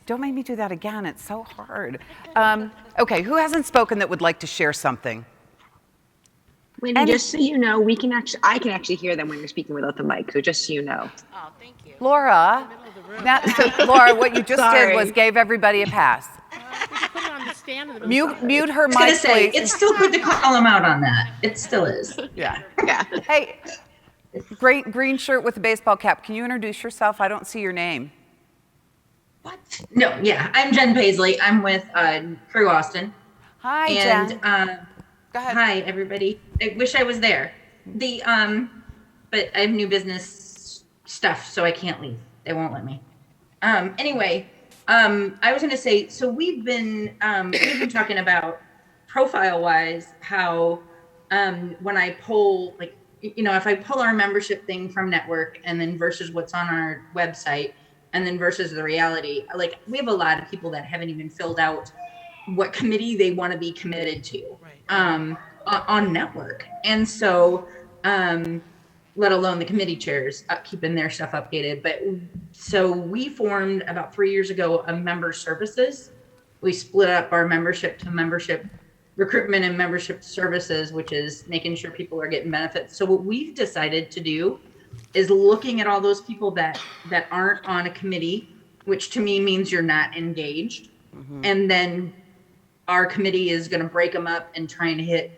A: Don't make me do that again. It's so hard. Okay, who hasn't spoken that would like to share something?
G: Wendy, just so you know, I can actually hear them when you're speaking without the mic. So just so you know.
F: Oh, thank you.
A: Laura. So Laura, what you just did
G: Sorry.
A: was gave everybody a pass.
H: Put it on the stand in the middle.
A: Mute her
C: I was gonna
A: mic,
C: say,
A: please.
C: it's still good to call them out on that. It still is.
A: Yeah.
G: Yeah.
A: Hey, green shirt with a baseball cap. Can you introduce yourself? I don't see your name.
C: What? No, yeah. I'm Jen Paisley. I'm with Crew Austin.
A: Hi,
C: And
A: Jen. Go ahead.
C: hi, everybody. I wish I was there. But I have new business stuff, so I can't leave. They won't let me. Anyway, I was going to say, so we've been talking about profile-wise how when I pull, like, if I pull our membership thing from Network and then versus what's on our website and then versus the reality, like, we have a lot of people that haven't even filled out what committee they want to be committed to on Network. And so, let alone the committee chairs keeping their stuff updated. But so we formed about 3 years ago a member services. We split up our membership to membership recruitment and membership services, which is making sure people are getting benefits. So what we've decided to do is looking at all those people that aren't on a committee, which to me means you're not engaged. And then our committee is going to break them up and try and hit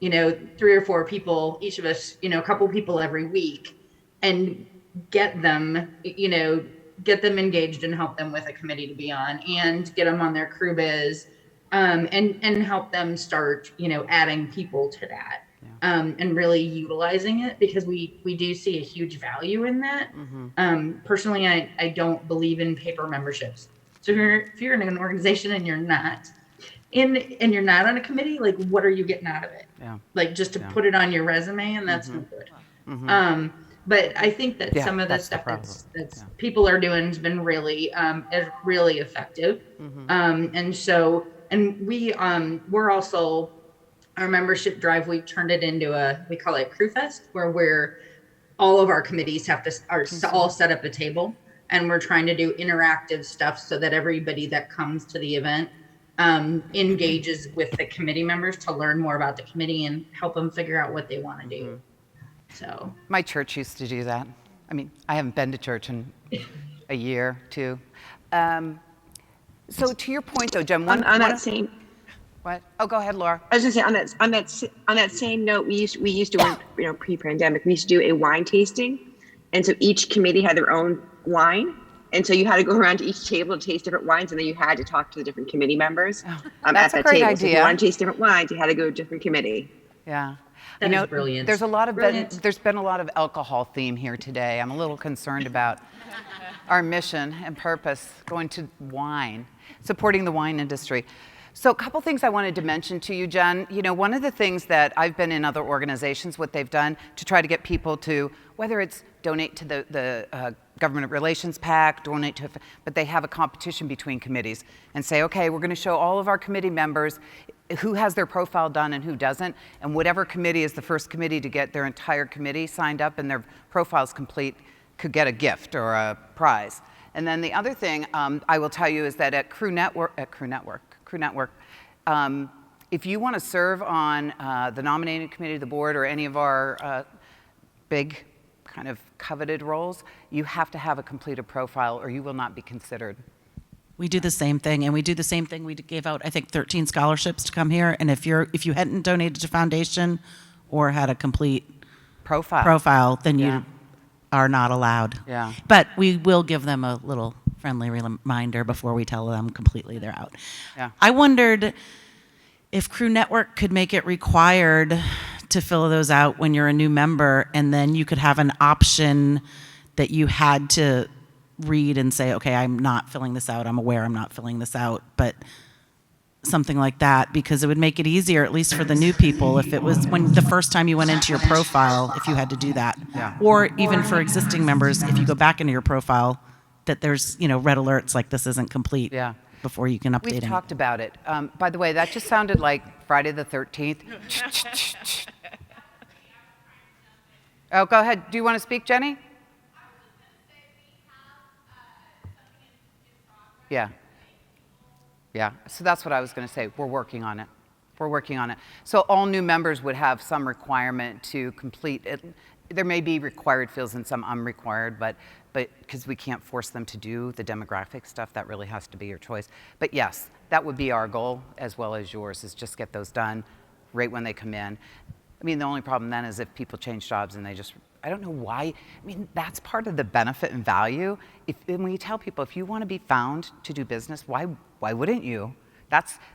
C: 3 or 4 people, each of us, a couple people every week, and get them, get them engaged and help them with a committee to be on, and get them on their crew biz, and help them start, adding people to that, and really utilizing it, because we do see a huge value in that. Personally, I don't believe in paper memberships. So if you're in an organization and you're not you're not on a committee, like, what are you getting out of it?
A: Yeah.
C: Like, just to put it on your resume, and that's no good. But I think that some of the
A: that's the
C: stuff
A: problem.
C: that's people are doing has been really effective. And so, and we're also, our membership drive, we've turned it into we call it Crew Fest, where all of our committees are all set up a table, and we're trying to do interactive stuff so that everybody that comes to the event engages with the committee members to learn more about the committee and help them figure out what they want to do. So
A: My church used to do that. I mean, I haven't been to church in a year, two. So to your point, though, Jen,
G: on that same.
A: What? Oh, go ahead, Laura.
G: I was gonna say on that same note, we used to pre-pandemic, we used to do a wine tasting, and so each committee had their own wine, and so you had to go around to each table to taste different wines, and then you had to talk to the different committee members
A: that's
G: at
A: a
G: that
A: great
G: table. So if you
A: idea.
G: want to taste different wines, you had to go to a different committee.
A: Yeah.
C: that is brilliant.
A: There's a lot of
C: Brilliant.
A: there's been a lot of alcohol theme here today. I'm a little concerned about our mission and purpose going to wine, supporting the wine industry. So a couple things I wanted to mention to you, Jen. One of the things that I've been in other organizations, what they've done to try to get people to, whether it's donate to the government relations PAC, but they have a competition between committees and say, okay, we're going to show all of our committee members who has their profile done and who doesn't, and whatever committee is the first committee to get their entire committee signed up and their profiles complete could get a gift or a prize. And then the other thing I will tell you is that at Crew Network, if you want to serve on the nominating committee, the board, or any of our big kind of coveted roles, you have to have a completed profile or you will not be considered.
F: We do the same thing, and we do the same thing. We gave out, I think, 13 scholarships to come here, and if you hadn't donated to foundation or had a complete profile, then you are not allowed.
A: Yeah.
F: But we will give them a little friendly reminder before we tell them completely they're out.
A: Yeah.
F: I wondered if Crew Network could make it required to fill those out when you're a new member, and then you could have an option that you had to read and say, okay, I'm not filling this out. I'm aware I'm not filling this out, but something like that, because it would make it easier, at least for the new people, if it was when the first time you went into your profile, if you had to do that.
A: Yeah.
F: Or even for existing members, if you go back into your profile, that there's, red alerts like this isn't complete before you can update it.
A: We've talked about it. By the way, that just sounded like Friday the 13th. Oh, go ahead. Do you want to speak, Jenny? Yeah. Yeah, so that's what I was going to say. We're working on it. We're working on it. So all new members would have some requirement to complete it. There may be required fields and some unrequired, but because we can't force them to do the demographic stuff, that really has to be your choice. But yes, that would be our goal as well as yours, is just get those done right when they come in. I mean, the only problem then is if people change jobs and they just, I don't know why. I mean, that's part of the benefit and value. And when you tell people, if you want to be found to do business, why wouldn't you?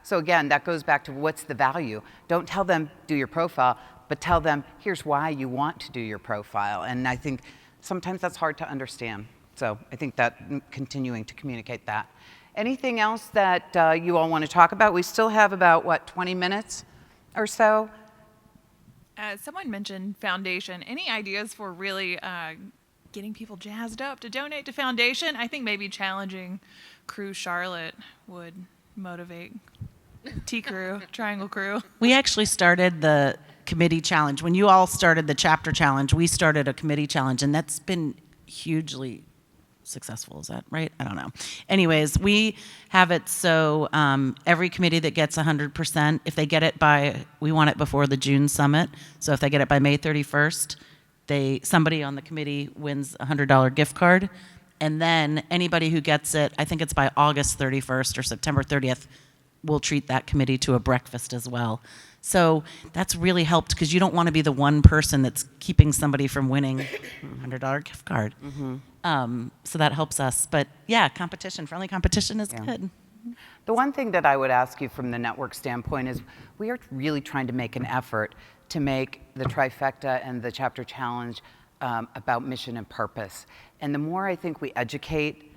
A: So again, that goes back to what's the value. Don't tell them, do your profile, but tell them, here's why you want to do your profile. And I think sometimes that's hard to understand. So I think that continuing to communicate that. Anything else that you all want to talk about? We still have about, 20 minutes or so?
I: Someone mentioned foundation. Any ideas for really getting people jazzed up to donate to foundation? I think maybe challenging Crew Charlotte would motivate T-Crew, Triangle Crew.
F: We actually started the committee challenge. When you all started the chapter challenge, we started a committee challenge, and that's been hugely successful. Is that right? I don't know. Anyways, we have it so every committee that gets 100%, if they get it we want it before the June summit. So if they get it by May 31st, somebody on the committee wins a $100 gift card. And then anybody who gets it, I think it's by August 31st or September 30th, we'll treat that committee to a breakfast as well. So that's really helped, because you don't want to be the one person that's keeping somebody from winning a $100 gift card. So that helps us. But yeah, friendly competition is good.
A: The one thing that I would ask you from the network standpoint is we are really trying to make an effort to make the trifecta and the chapter challenge about mission and purpose. And the more I think we educate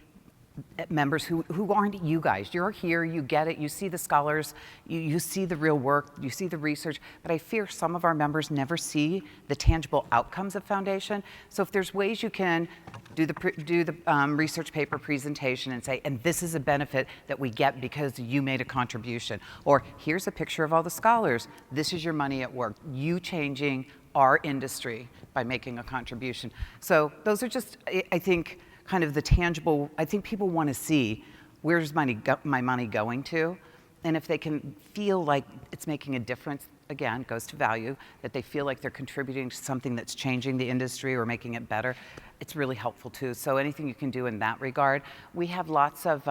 A: members who aren't you guys, you're here, you get it, you see the scholars, you see the real work, you see the research, but I fear some of our members never see the tangible outcomes of foundation. So if there's ways you can do the research paper presentation and say, and this is a benefit that we get because you made a contribution, or here's a picture of all the scholars, this is your money at work, you changing our industry by making a contribution. So those are just, I think, kind of the tangible. I think people want to see where's my money going to, and if they can feel like it's making a difference, again, it goes to value, that they feel like they're contributing to something that's changing the industry or making it better, it's really helpful too. So anything you can do in that regard. We have lots of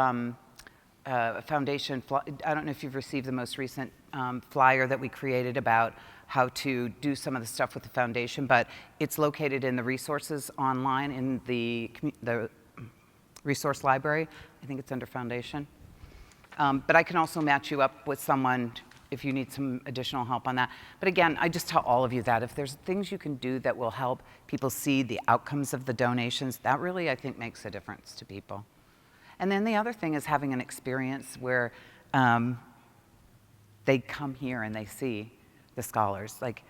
A: foundation, I don't know if you've received the most recent flyer that we created about how to do some of the stuff with the foundation, but it's located in the resources online in the resource library. I think it's under foundation. But I can also match you up with someone if you need some additional help on that. But again, I just tell all of you that if there's things you can do that will help people see the outcomes of the donations, that really, I think, makes a difference to people. And then the other thing is having an experience where they come here and they see the scholars. Like,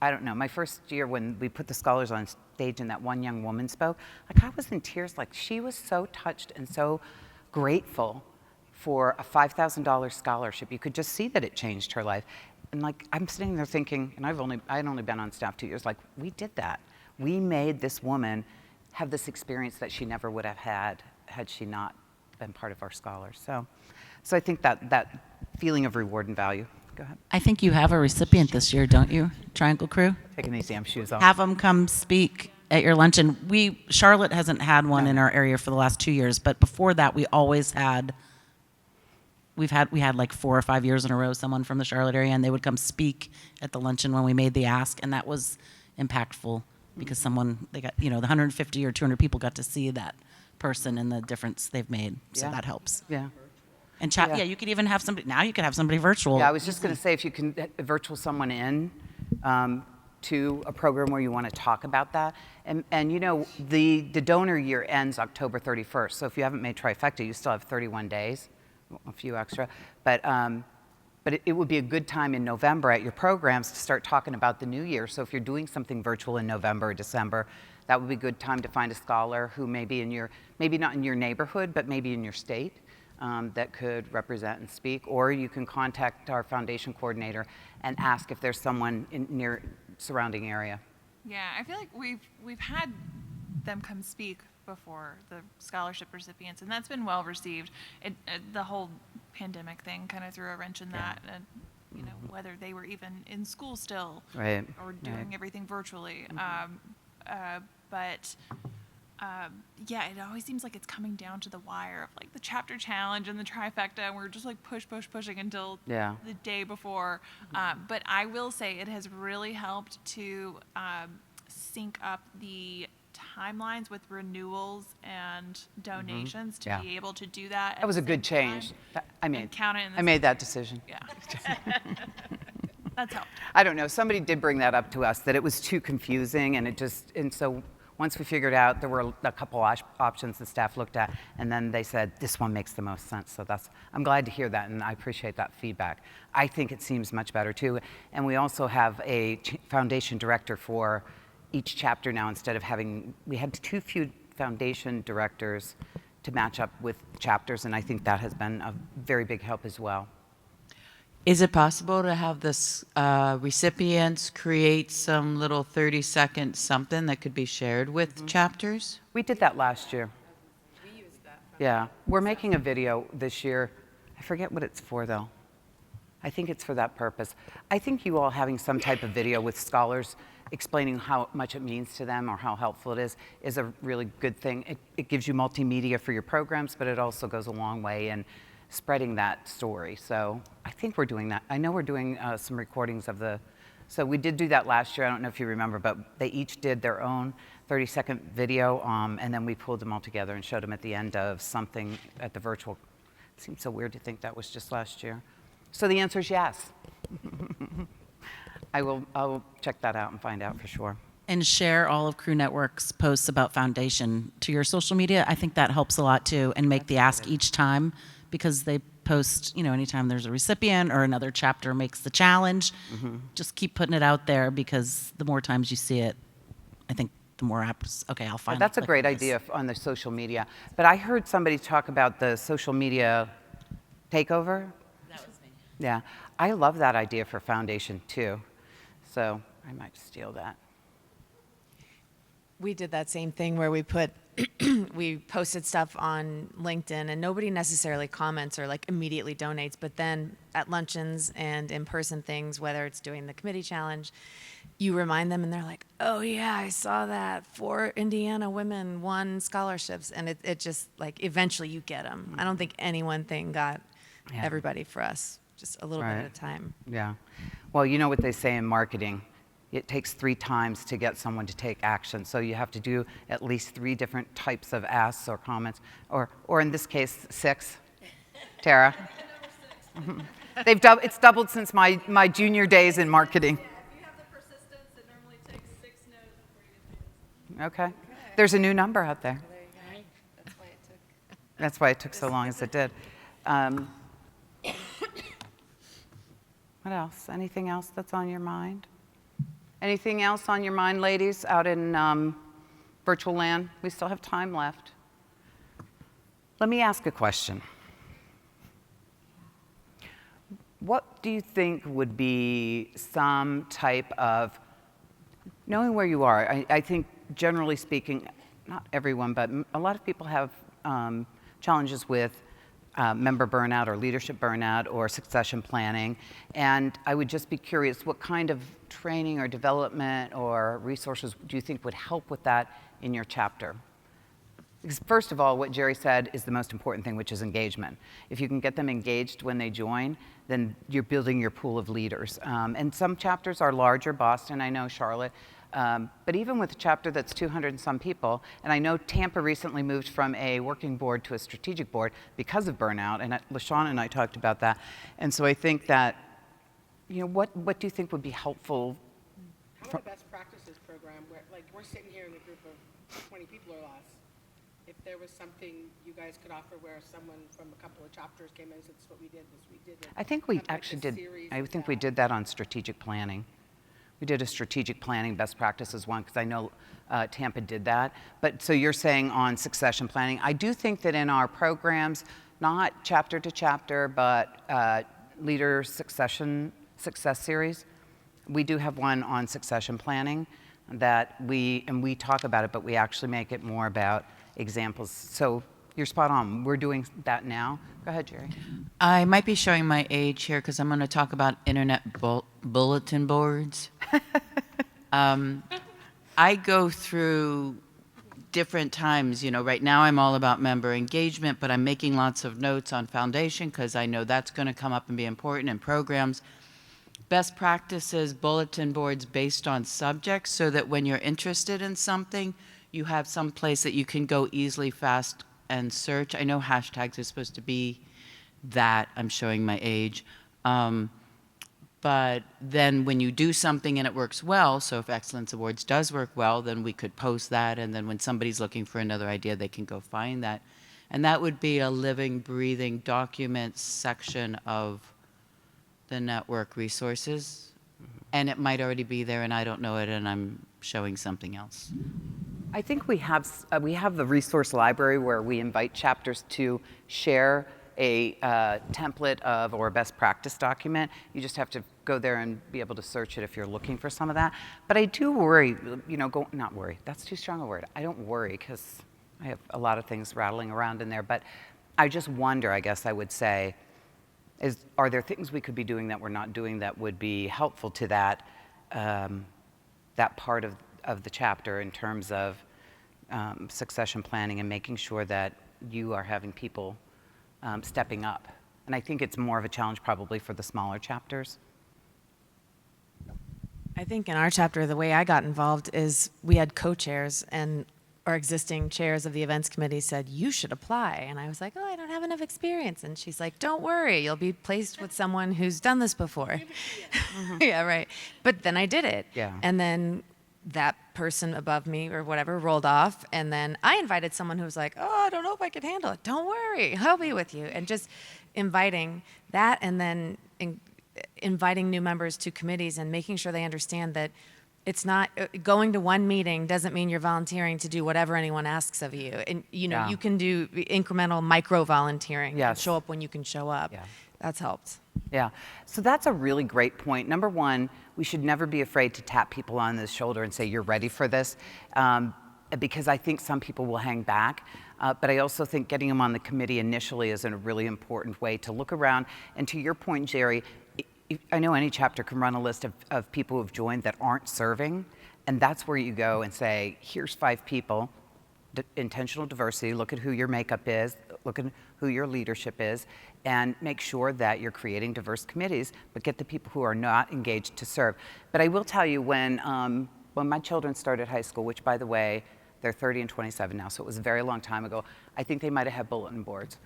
A: I don't know, my first year when we put the scholars on stage and that one young woman spoke, like I was in tears, like she was so touched and so grateful for a $5,000 scholarship. You could just see that it changed her life. And like, I'm sitting there thinking, and I'd only been on staff 2 years, like we did that. We made this woman have this experience that she never would have had she not been part of our scholars. So I think that feeling of reward and value. Go ahead.
F: I think you have a recipient this year, don't you, Triangle Crew?
A: Taking these damn shoes off.
F: Have them come speak at your luncheon. Charlotte hasn't had one in our area for the last 2 years, but before that, we had like 4 or 5 years in a row someone from the Charlotte area, and they would come speak at the luncheon when we made the ask, and that was impactful because the 150 or 200 people got to see that person and the difference they've made. So that helps.
A: Yeah.
F: And you could even have somebody, now you could have somebody virtual.
A: Yeah, I was just going to say, if you can virtual someone in to a program where you want to talk about that. And you know, the donor year ends October 31st. So if you haven't made trifecta, you still have 31 days, a few extra. But it would be a good time in November at your programs to start talking about the new year. So if you're doing something virtual in November or December, that would be a good time to find a scholar who may be maybe not in your neighborhood, but maybe in your state. That could represent and speak, or you can contact our foundation coordinator and ask if there's someone in near surrounding area.
I: Yeah, I feel like we've had them come speak before, the scholarship recipients, and that's been well received. The whole pandemic thing kind of threw a wrench in that, and you know, whether they were even in school still,
A: right,
I: or doing everything virtually. Yeah, it always seems like it's coming down to the wire of like the chapter challenge and the trifecta, and we're just like pushing until the day before. But I will say it has really helped to sync up the timelines with renewals and donations to be able to do that.
A: That was a good change. I made that decision.
I: Yeah. That's helped.
A: I don't know. Somebody did bring that up to us, that it was too confusing, and so once we figured out, there were a couple options the staff looked at, and then they said, this one makes the most sense. So I'm glad to hear that, and I appreciate that feedback. I think it seems much better too. And we also have a foundation director for each chapter now, instead of we had too few foundation directors to match up with chapters, and I think that has been a very big help as well.
D: Is it possible to have the recipients create some little 30-second something that could be shared with chapters?
A: We did that last year. We used that. Yeah. We're making a video this year. I forget what it's for, though. I think it's for that purpose. I think you all having some type of video with scholars explaining how much it means to them or how helpful it is a really good thing. It gives you multimedia for your programs, but it also goes a long way in spreading that story. So I think we're doing that. I know we're doing some recordings of so we did do that last year. I don't know if you remember, but they each did their own 30-second video, and then we pulled them all together and showed them at the end of something at the virtual. It seems so weird to think that was just last year. So the answer is yes. I'll check that out and find out for sure.
F: And share all of Crew Network's posts about Foundation to your social media. I think that helps a lot too, and make the ask each time, because they post, anytime there's a recipient or another chapter makes the challenge. Just keep putting it out there, because the more times you see it, I think the more apps, okay, I'll find it.
A: That's a great idea on the social media. But I heard somebody talk about the social media takeover.
D: That was me.
A: Yeah, I love that idea for Foundation too. So I might steal that.
E: We did that same thing where we posted stuff on LinkedIn, and nobody necessarily comments or like immediately donates, but then at luncheons and in-person things, whether it's doing the committee challenge, you remind them and they're like, oh yeah, I saw that 4 Indiana women won scholarships, and it just like eventually you get them. I don't think any one thing got everybody for us, just a little bit at a time.
A: Yeah. Well, you know what they say in marketing. It takes 3 times to get someone to take action. So you have to do at least 3 different types of asks or comments, or in this case, 6. Tara? It's doubled since my junior days in marketing.
L: Yeah, if you have the persistence, it normally takes 6 no's before you get to
A: Okay. There's a new number out there.
B: That's why it took.
A: That's why it took so long as it did. What else? Anything else that's on your mind? Anything else on your mind, ladies, out in virtual land? We still have time left. Let me ask a question. What do you think would be some type of, knowing where you are, I think generally speaking, not everyone, but a lot of people have challenges with member burnout or leadership burnout or succession planning. And I would just be curious, what kind of training or development or resources do you think would help with that in your chapter? Because first of all, what Jerry said is the most important thing, which is engagement. If you can get them engaged when they join, then you're building your pool of leaders. And some chapters are larger, Boston, I know, Charlotte. But even with a chapter that's 200 and some people, and I know Tampa recently moved from a working board to a strategic board because of burnout, and LaShawn and I talked about that. And so I think that, what do you think would be helpful?
H: How about a best practices program where, like, we're sitting here in a group of 20 people or less. If there was something you guys could offer where someone from a couple of chapters came in and said, this is what we did, this we did.
A: I think we actually did. I think we did that on strategic planning. We did a strategic planning best practices one, because I know Tampa did that. But so you're saying on succession planning. I do think that in our programs, not chapter to chapter, but leader success series, we do have one on succession planning that we talk about it, but we actually make it more about examples. So you're spot on. We're doing that now. Go ahead, Jerry.
D: I might be showing my age here because I'm going to talk about internet bulletin boards. I go through different times. Right now I'm all about member engagement, but I'm making lots of notes on Foundation because I know that's going to come up and be important in programs. Best practices, bulletin boards based on subjects, so that when you're interested in something, you have some place that you can go easily, fast, and search. I know hashtags are supposed to be that. I'm showing my age. But then when you do something and it works well, so if Excellence Awards does work well, then we could post that, and then when somebody's looking for another idea, they can go find that. And that would be a living, breathing document section of the network resources. And it might already be there and I don't know it, and I'm showing something else.
A: I think we have the resource library where we invite chapters to share a template of or a best practice document. You just have to go there and be able to search it if you're looking for some of that. But I do worry, not worry, that's too strong a word. I don't worry because I have a lot of things rattling around in there, but I just wonder, I guess I would say, are there things we could be doing that we're not doing that would be helpful to that part of the chapter in terms of succession planning and making sure that you are having people stepping up. And I think it's more of a challenge probably for the smaller chapters.
E: I think in our chapter, the way I got involved is we had co-chairs, and our existing chairs of the events committee said, you should apply. And I was like, oh, I don't have enough experience. And she's like, don't worry, you'll be placed with someone who's done this before. Yeah, right. But then I did it.
A: Yeah.
E: And then that person above me or whatever rolled off. And then I invited someone who was like, oh, I don't know if I can handle it. Don't worry, I'll be with you. And just inviting that, and then inviting new members to committees and making sure they understand that it's not going to one meeting doesn't mean you're volunteering to do whatever anyone asks of you. And
A: Yeah.
E: you can do incremental micro volunteering.
A: Yes.
E: Show up when you can show up.
A: Yeah.
E: That's helped.
A: Yeah, so that's a really great point. Number one, we should never be afraid to tap people on the shoulder and say, you're ready for this, because I think some people will hang back. But I also think getting them on the committee initially is a really important way to look around. And to your point, Jerry, I know any chapter can run a list of people who've joined that aren't serving, and that's where you go and say, here's 5 people, intentional diversity, look at who your makeup is, look at who your leadership is, and make sure that you're creating diverse committees, but get the people who are not engaged to serve. But I will tell you, when my children started high school, which by the way, they're 30 and 27 now, so it was a very long time ago, I think they might have had bulletin boards.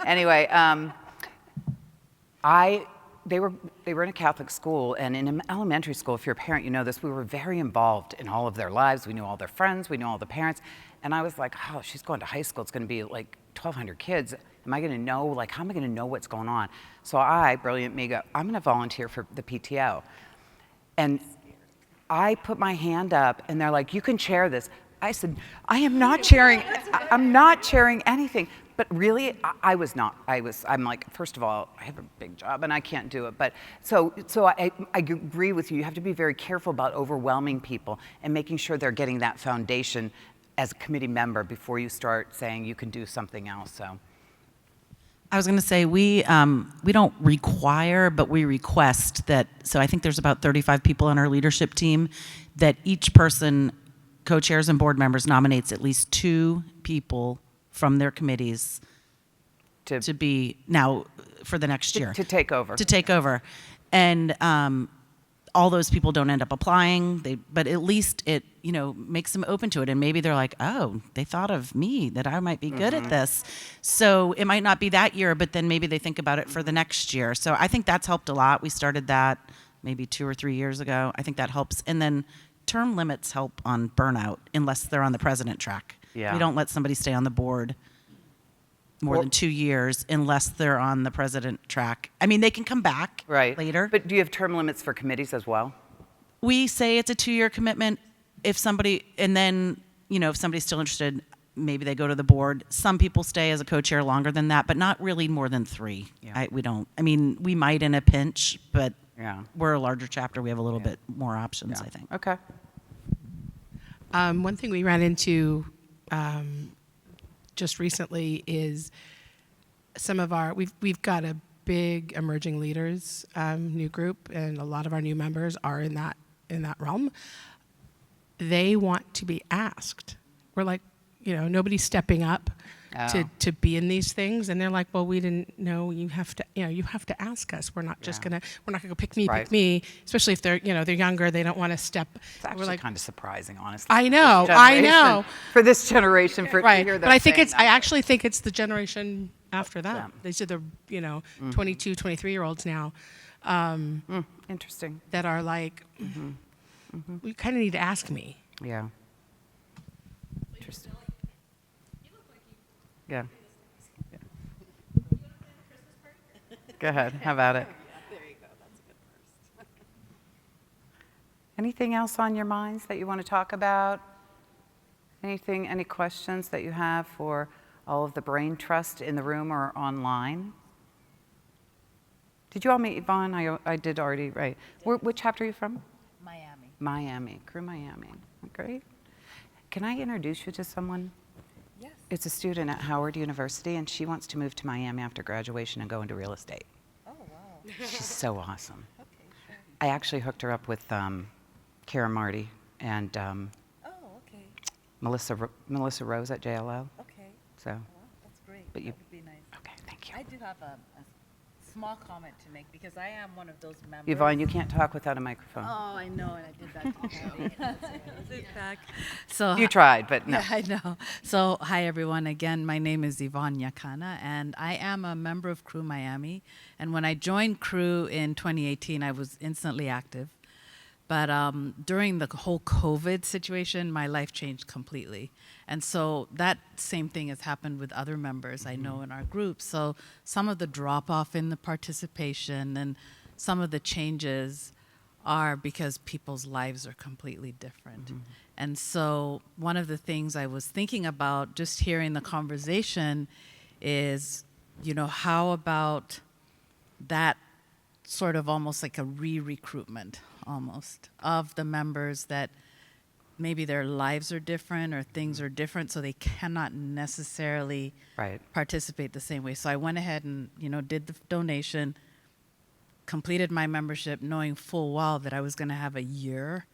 A: Anyway, they were in a Catholic school, and in an elementary school, if you're a parent, you know this, we were very involved in all of their lives. We knew all their friends, we knew all the parents, and I was like, oh, she's going to high school, it's gonna be like 1,200 kids. Am I gonna know, like, how am I gonna know what's going on? So I, brilliant me, go, I'm gonna volunteer for the PTO. And I put my hand up, and they're like, you can chair this. I said, I am not chairing, I'm not chairing anything. But really, I'm like, first of all, I have a big job and I can't do it. But so I agree with you. You have to be very careful about overwhelming people and making sure they're getting that foundation as a committee member before you start saying you can do something else. So
F: I was going to say, we don't require, but we request that, so I think there's about 35 people on our leadership team, that each person, co-chairs and board members, nominates at least 2 people from their committees to be, now, for the next year.
A: To take over.
F: To take over. And all those people don't end up applying, but at least it, makes them open to it. And maybe they're like, oh, they thought of me, that I might be good at this. So it might not be that year, but then maybe they think about it for the next year. So I think that's helped a lot. We started that maybe 2 or 3 years ago. I think that helps. And then term limits help on burnout, unless they're on the president track.
A: Yeah.
F: We don't let somebody stay on the board more than 2 years unless they're on the president track. I mean, they can come back later.
A: But do you have term limits for committees as well?
F: We say it's a 2-year commitment. If somebody, and then, if somebody's still interested, maybe they go to the board. Some people stay as a co-chair longer than that, but not really more than 3.
A: Yeah.
F: We don't. I mean, we might in a pinch, but
A: Yeah.
F: we're a larger chapter. We have a little bit more options, I think.
A: Okay.
H: One thing we ran into just recently is some of our, we've got a big emerging leaders new group, and a lot of our new members are in that realm. They want to be asked. We're like, nobody's stepping up to be in these things, and they're like, well, we didn't know. You have to ask us. We're not just we're not gonna go pick me, especially if they're younger, they don't want to step.
A: It's actually kind of surprising, honestly.
H: I know.
A: For this generation, to
H: Right,
A: hear
H: but I think
A: saying
H: I actually think it's the generation after that.
A: Yeah.
H: These are the 22, 23-year-olds now.
A: Interesting.
H: That are like, you kind of need to ask me.
A: Yeah. Interesting. Yeah. Go ahead. How about it?
J: There you go. That's a good first.
A: Anything else on your minds that you want to talk about? Any questions that you have for all of the brain trust in the room or online? Did you all meet Yvonne? I did already, right. Which chapter are you from?
J: Miami.
A: Miami, Crew Miami. Great. Can I introduce you to someone?
J: Yes.
A: It's a student at Howard University, and she wants to move to Miami after graduation and go into real estate.
J: Oh, wow.
A: She's so awesome.
J: Okay, sure.
A: I actually hooked her up with Kara Marty and
J: Oh, okay.
A: Melissa Rose at JLL.
J: Okay.
A: So,
J: Well, that's great.
A: But you-
J: That would be nice.
A: okay, thank you.
J: I do have a small comment to make because I am one of those members.
A: Yvonne, you can't talk without a microphone.
J: Oh, I know, and I did that already. Sit back. So
A: You tried, but no.
J: Yeah, I know. So hi everyone. Again, my name is Yvonne Yakana, and I am a member of Crew Miami. And when I joined Crew in 2018, I was instantly active. But during the whole COVID situation, my life changed completely. And so that same thing has happened with other members I know in our group. So some of the drop off in the participation and some of the changes are because people's lives are completely different. And so one of the things I was thinking about just hearing the conversation is, you know, how about that sort of almost like a re-recruitment almost of the members that maybe their lives are different or things are different, so they cannot necessarily participate the same way. So I went ahead and, you know, did the donation, completed my membership, knowing full well that I was going to have a year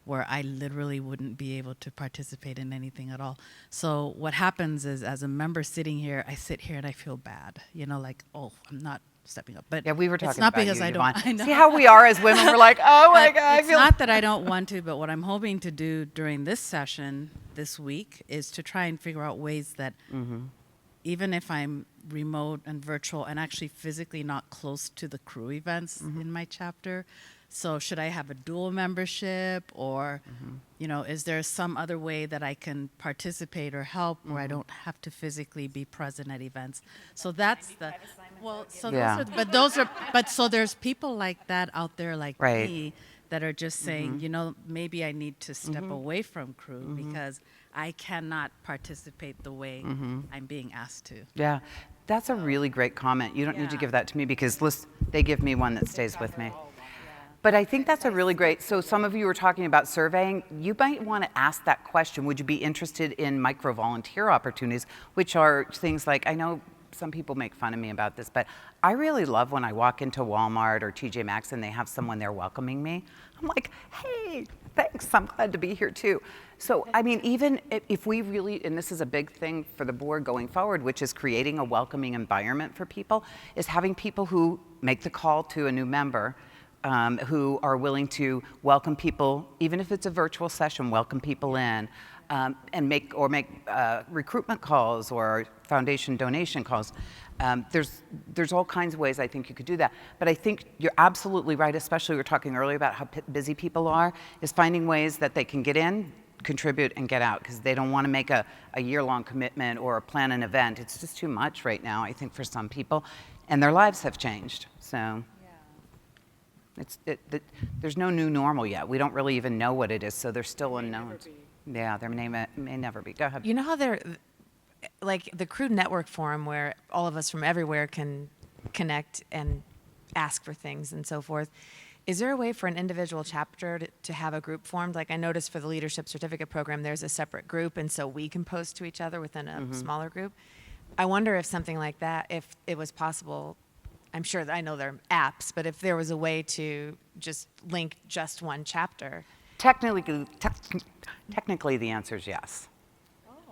J: where I literally wouldn't be able to participate in anything at all. So what happens is, as a member sitting here, I sit here and I feel bad, you know, like, oh, I'm not stepping up. But
A: yeah, we were talking
J: it's not
A: about
J: because
A: you,
J: I
A: Yvonne.
J: don't. I know.
A: See how we are as women? We're like, oh my God.
J: It's not that I don't want to, but what I'm hoping to do during this session this week is to try and figure out ways that even if I'm remote and virtual and actually physically not close to the Crew events in my chapter, so should I have a dual membership or, you know, is there some other way that I can participate or help where I don't have to physically be present at events? So that's the, well, so those are, but so there's people like that out there like me that are just saying, you know, maybe I need to step away from Crew because I cannot participate the way I'm being asked to.
A: Yeah, that's a really great comment. You don't need to give that to me because they give me one that stays with me. But I think that's a really great, so some of you were talking about surveying. You might want to ask that question. Would you be interested in micro volunteer opportunities, which are things like, I know some people make fun of me about this, but I really love when I walk into Walmart or TJ Maxx and they have someone there welcoming me. I'm like, hey, thanks, I'm glad to be here too. So, I mean, even if we really, and this is a big thing for the board going forward, which is creating a welcoming environment for people, is having people who make the call to a new member, who are willing to welcome people, even if it's a virtual session, welcome people in, and make recruitment calls or foundation donation calls. There's all kinds of ways I think you could do that. But I think you're absolutely right, especially we were talking earlier about how busy people are, is finding ways that they can get in, contribute, and get out, because they don't want to make a year-long commitment or plan an event. It's just too much right now, I think, for some people. And their lives have changed, so. There's no new normal yet. We don't really even know what it is, so there's still unknowns. Yeah, there may never be. Go ahead.
E: You know how they're, like the Crew Network forum where all of us from everywhere can connect and ask for things and so forth. Is there a way for an individual chapter to have a group formed? Like I noticed for the Leadership Certificate Program, there's a separate group, and so we can post to each other within a smaller group. I wonder if something like that, if it was possible. I'm sure that I know there are apps, but if there was a way to just link just one chapter.
A: Technically, the answer is yes.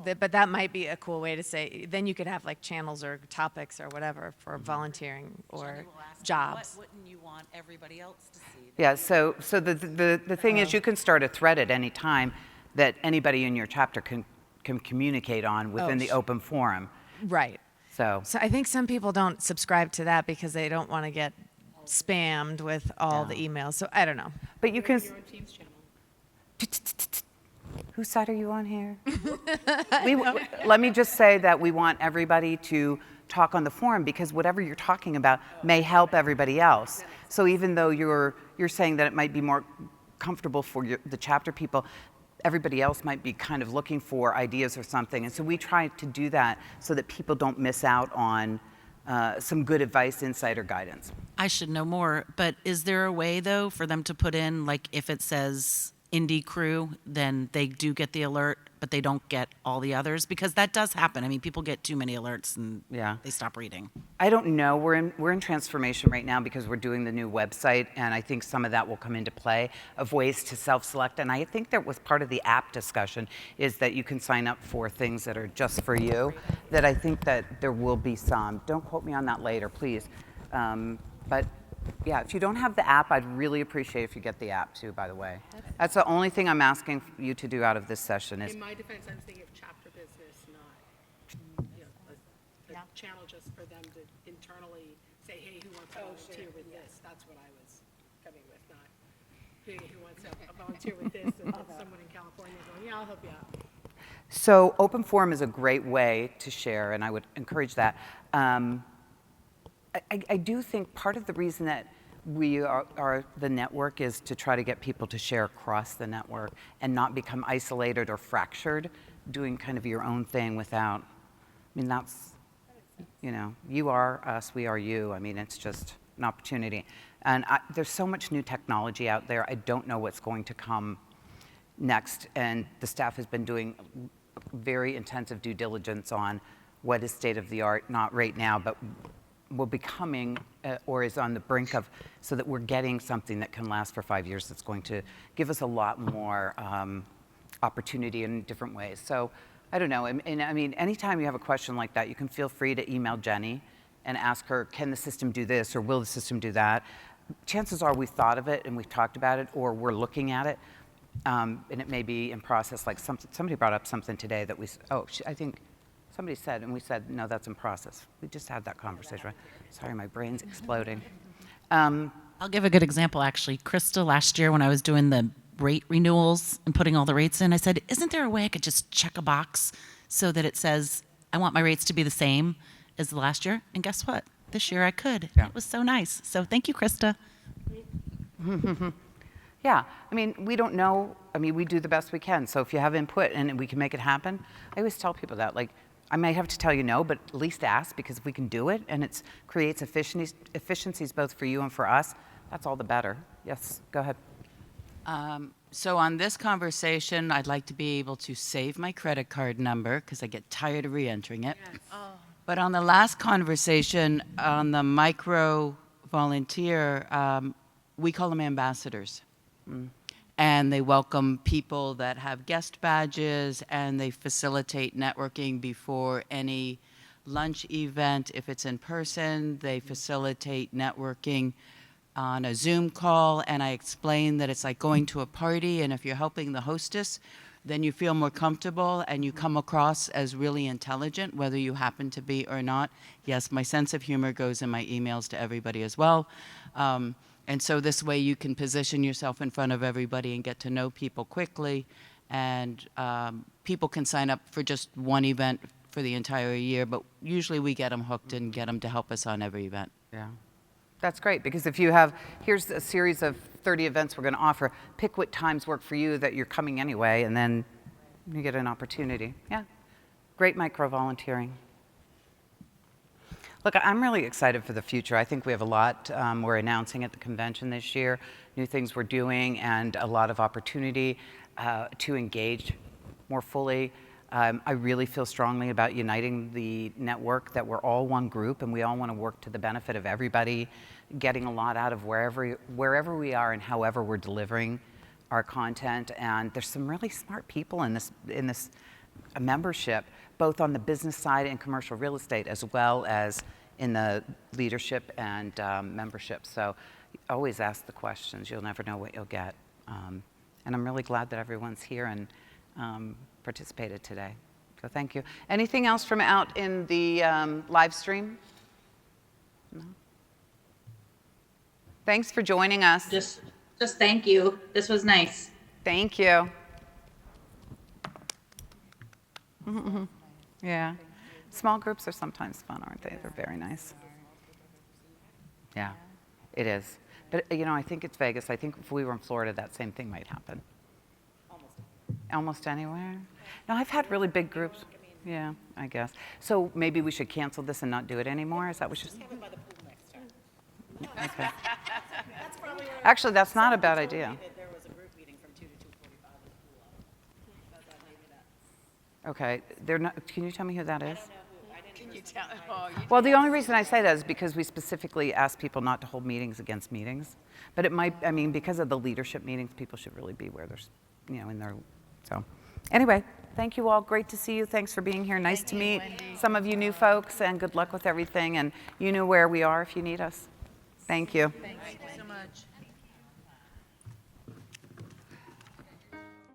E: But that might be a cool way to say, then you could have like channels or topics or whatever for volunteering or jobs.
F: What wouldn't you want everybody else to see?
A: Yeah, so the thing is you can start a thread at any time that anybody in your chapter can communicate on within the open forum.
E: Right.
A: So
E: I think some people don't subscribe to that because they don't want to get spammed with all the emails. So I don't know.
A: But you can. Whose side are you on here? Let me just say that we want everybody to talk on the forum because whatever you're talking about may help everybody else. So even though you're saying that it might be more comfortable for the chapter people, everybody else might be kind of looking for ideas or something. And so we try to do that so that people don't miss out on some good advice, insight, or guidance.
F: I should know more, but is there a way, though, for them to put in, like, if it says Indie Crew, then they do get the alert, but they don't get all the others? Because that does happen. I mean, people get too many alerts and they stop reading.
A: I don't know. We're in transformation right now because we're doing the new website, and I think some of that will come into play of ways to self-select. And I think that was part of the app discussion is that you can sign up for things that are just for you. That I think that there will be some. Don't quote me on that later, please. But yeah, if you don't have the app, I'd really appreciate if you get the app too, by the way. That's the only thing I'm asking you to do out of this session is.
H: In my defense, I'm thinking of chapter business, not, a channel just for them to internally say, hey, who wants to volunteer with this? That's what I was coming with, not, hey, who wants to volunteer with this? And then someone in California going, yeah, I'll help you out.
A: So open forum is a great way to share, and I would encourage that. I do think part of the reason that we are the network is to try to get people to share across the network and not become isolated or fractured, doing kind of your own thing without, that's, you are us, we are you. It's just an opportunity. And there's so much new technology out there. I don't know what's going to come next, and the staff has been doing very intensive due diligence on what is state of the art, not right now, but will be coming or is on the brink of, so that we're getting something that can last for 5 years that's going to give us a lot more opportunity in different ways. So I don't know, and anytime you have a question like that, you can feel free to email Jenny and ask her, can the system do this or will the system do that? Chances are we've thought of it and we've talked about it or we're looking at it, and it may be in process. Like somebody brought up something today that I think somebody said, and we said, no, that's in process. We just had that conversation, right? Sorry, my brain's exploding.
F: I'll give a good example, actually. Krista, last year when I was doing the rate renewals and putting all the rates in, I said, isn't there a way I could just check a box so that it says, I want my rates to be the same as the last year? And guess what? This year I could. Yeah. It was so nice. So thank you, Krista.
A: Yeah, we don't know. We do the best we can. So if you have input and we can make it happen, I always tell people that. Like, I may have to tell you no, but at least ask, because if we can do it and it creates efficiencies both for you and for us, that's all the better. Yes, go ahead.
D: So on this conversation, I'd like to be able to save my credit card number because I get tired of re-entering it. Yes. Oh. But on the last conversation, on the micro volunteer, we call them ambassadors. And they welcome people that have guest badges, and they facilitate networking before any lunch event. If it's in person, they facilitate networking on a Zoom call, and I explain that it's like going to a party, and if you're helping the hostess, then you feel more comfortable and you come across as really intelligent, whether you happen to be or not. Yes, my sense of humor goes in my emails to everybody as well. And so this way you can position yourself in front of everybody and get to know people quickly. And people can sign up for just one event for the entire year, but usually we get them hooked and get them to help us on every event.
A: Yeah. That's great, because if you have, here's a series of 30 events we're going to offer, pick what times work for you that you're coming anyway, and then you get an opportunity. Yeah. Great micro-volunteering. Look, I'm really excited for the future. I think we have a lot we're announcing at the convention this year, new things we're doing, and a lot of opportunity to engage more fully. I really feel strongly about uniting the network, that we're all one group and we all want to work to the benefit of everybody, getting a lot out of wherever we are and however we're delivering our content. And there's some really smart people in this membership, both on the business side and commercial real estate, as well as in the leadership and membership. So always ask the questions. You'll never know what you'll get. And I'm really glad that everyone's here and participated today. So thank you. Anything else from out in the live stream? No? Thanks for joining us.
C: Just thank you. This was nice.
A: Thank you. Yeah. Small groups are sometimes fun, aren't they? They're very nice. Yeah, it is. But, I think it's Vegas. I think if we were in Florida, that same thing might happen. Almost anywhere? No, I've had really big groups. Yeah, I guess. So maybe we should cancel this and not do it anymore? Is that what you're saying? Okay. Actually, that's not a bad idea. Okay, they're not. Can you tell me who that is?
E: Can you tell? Oh,
A: Well, the only reason I say that is because we specifically ask people not to hold meetings against meetings. But it might, because of the leadership meetings, people should really be where there's, in their, so. Anyway, Thank you all. Great to see you. Thanks for being here. Nice to meet some of you new folks, and good luck with everything. And you know where we are if you need us. Thank you.
D: Thank you so much.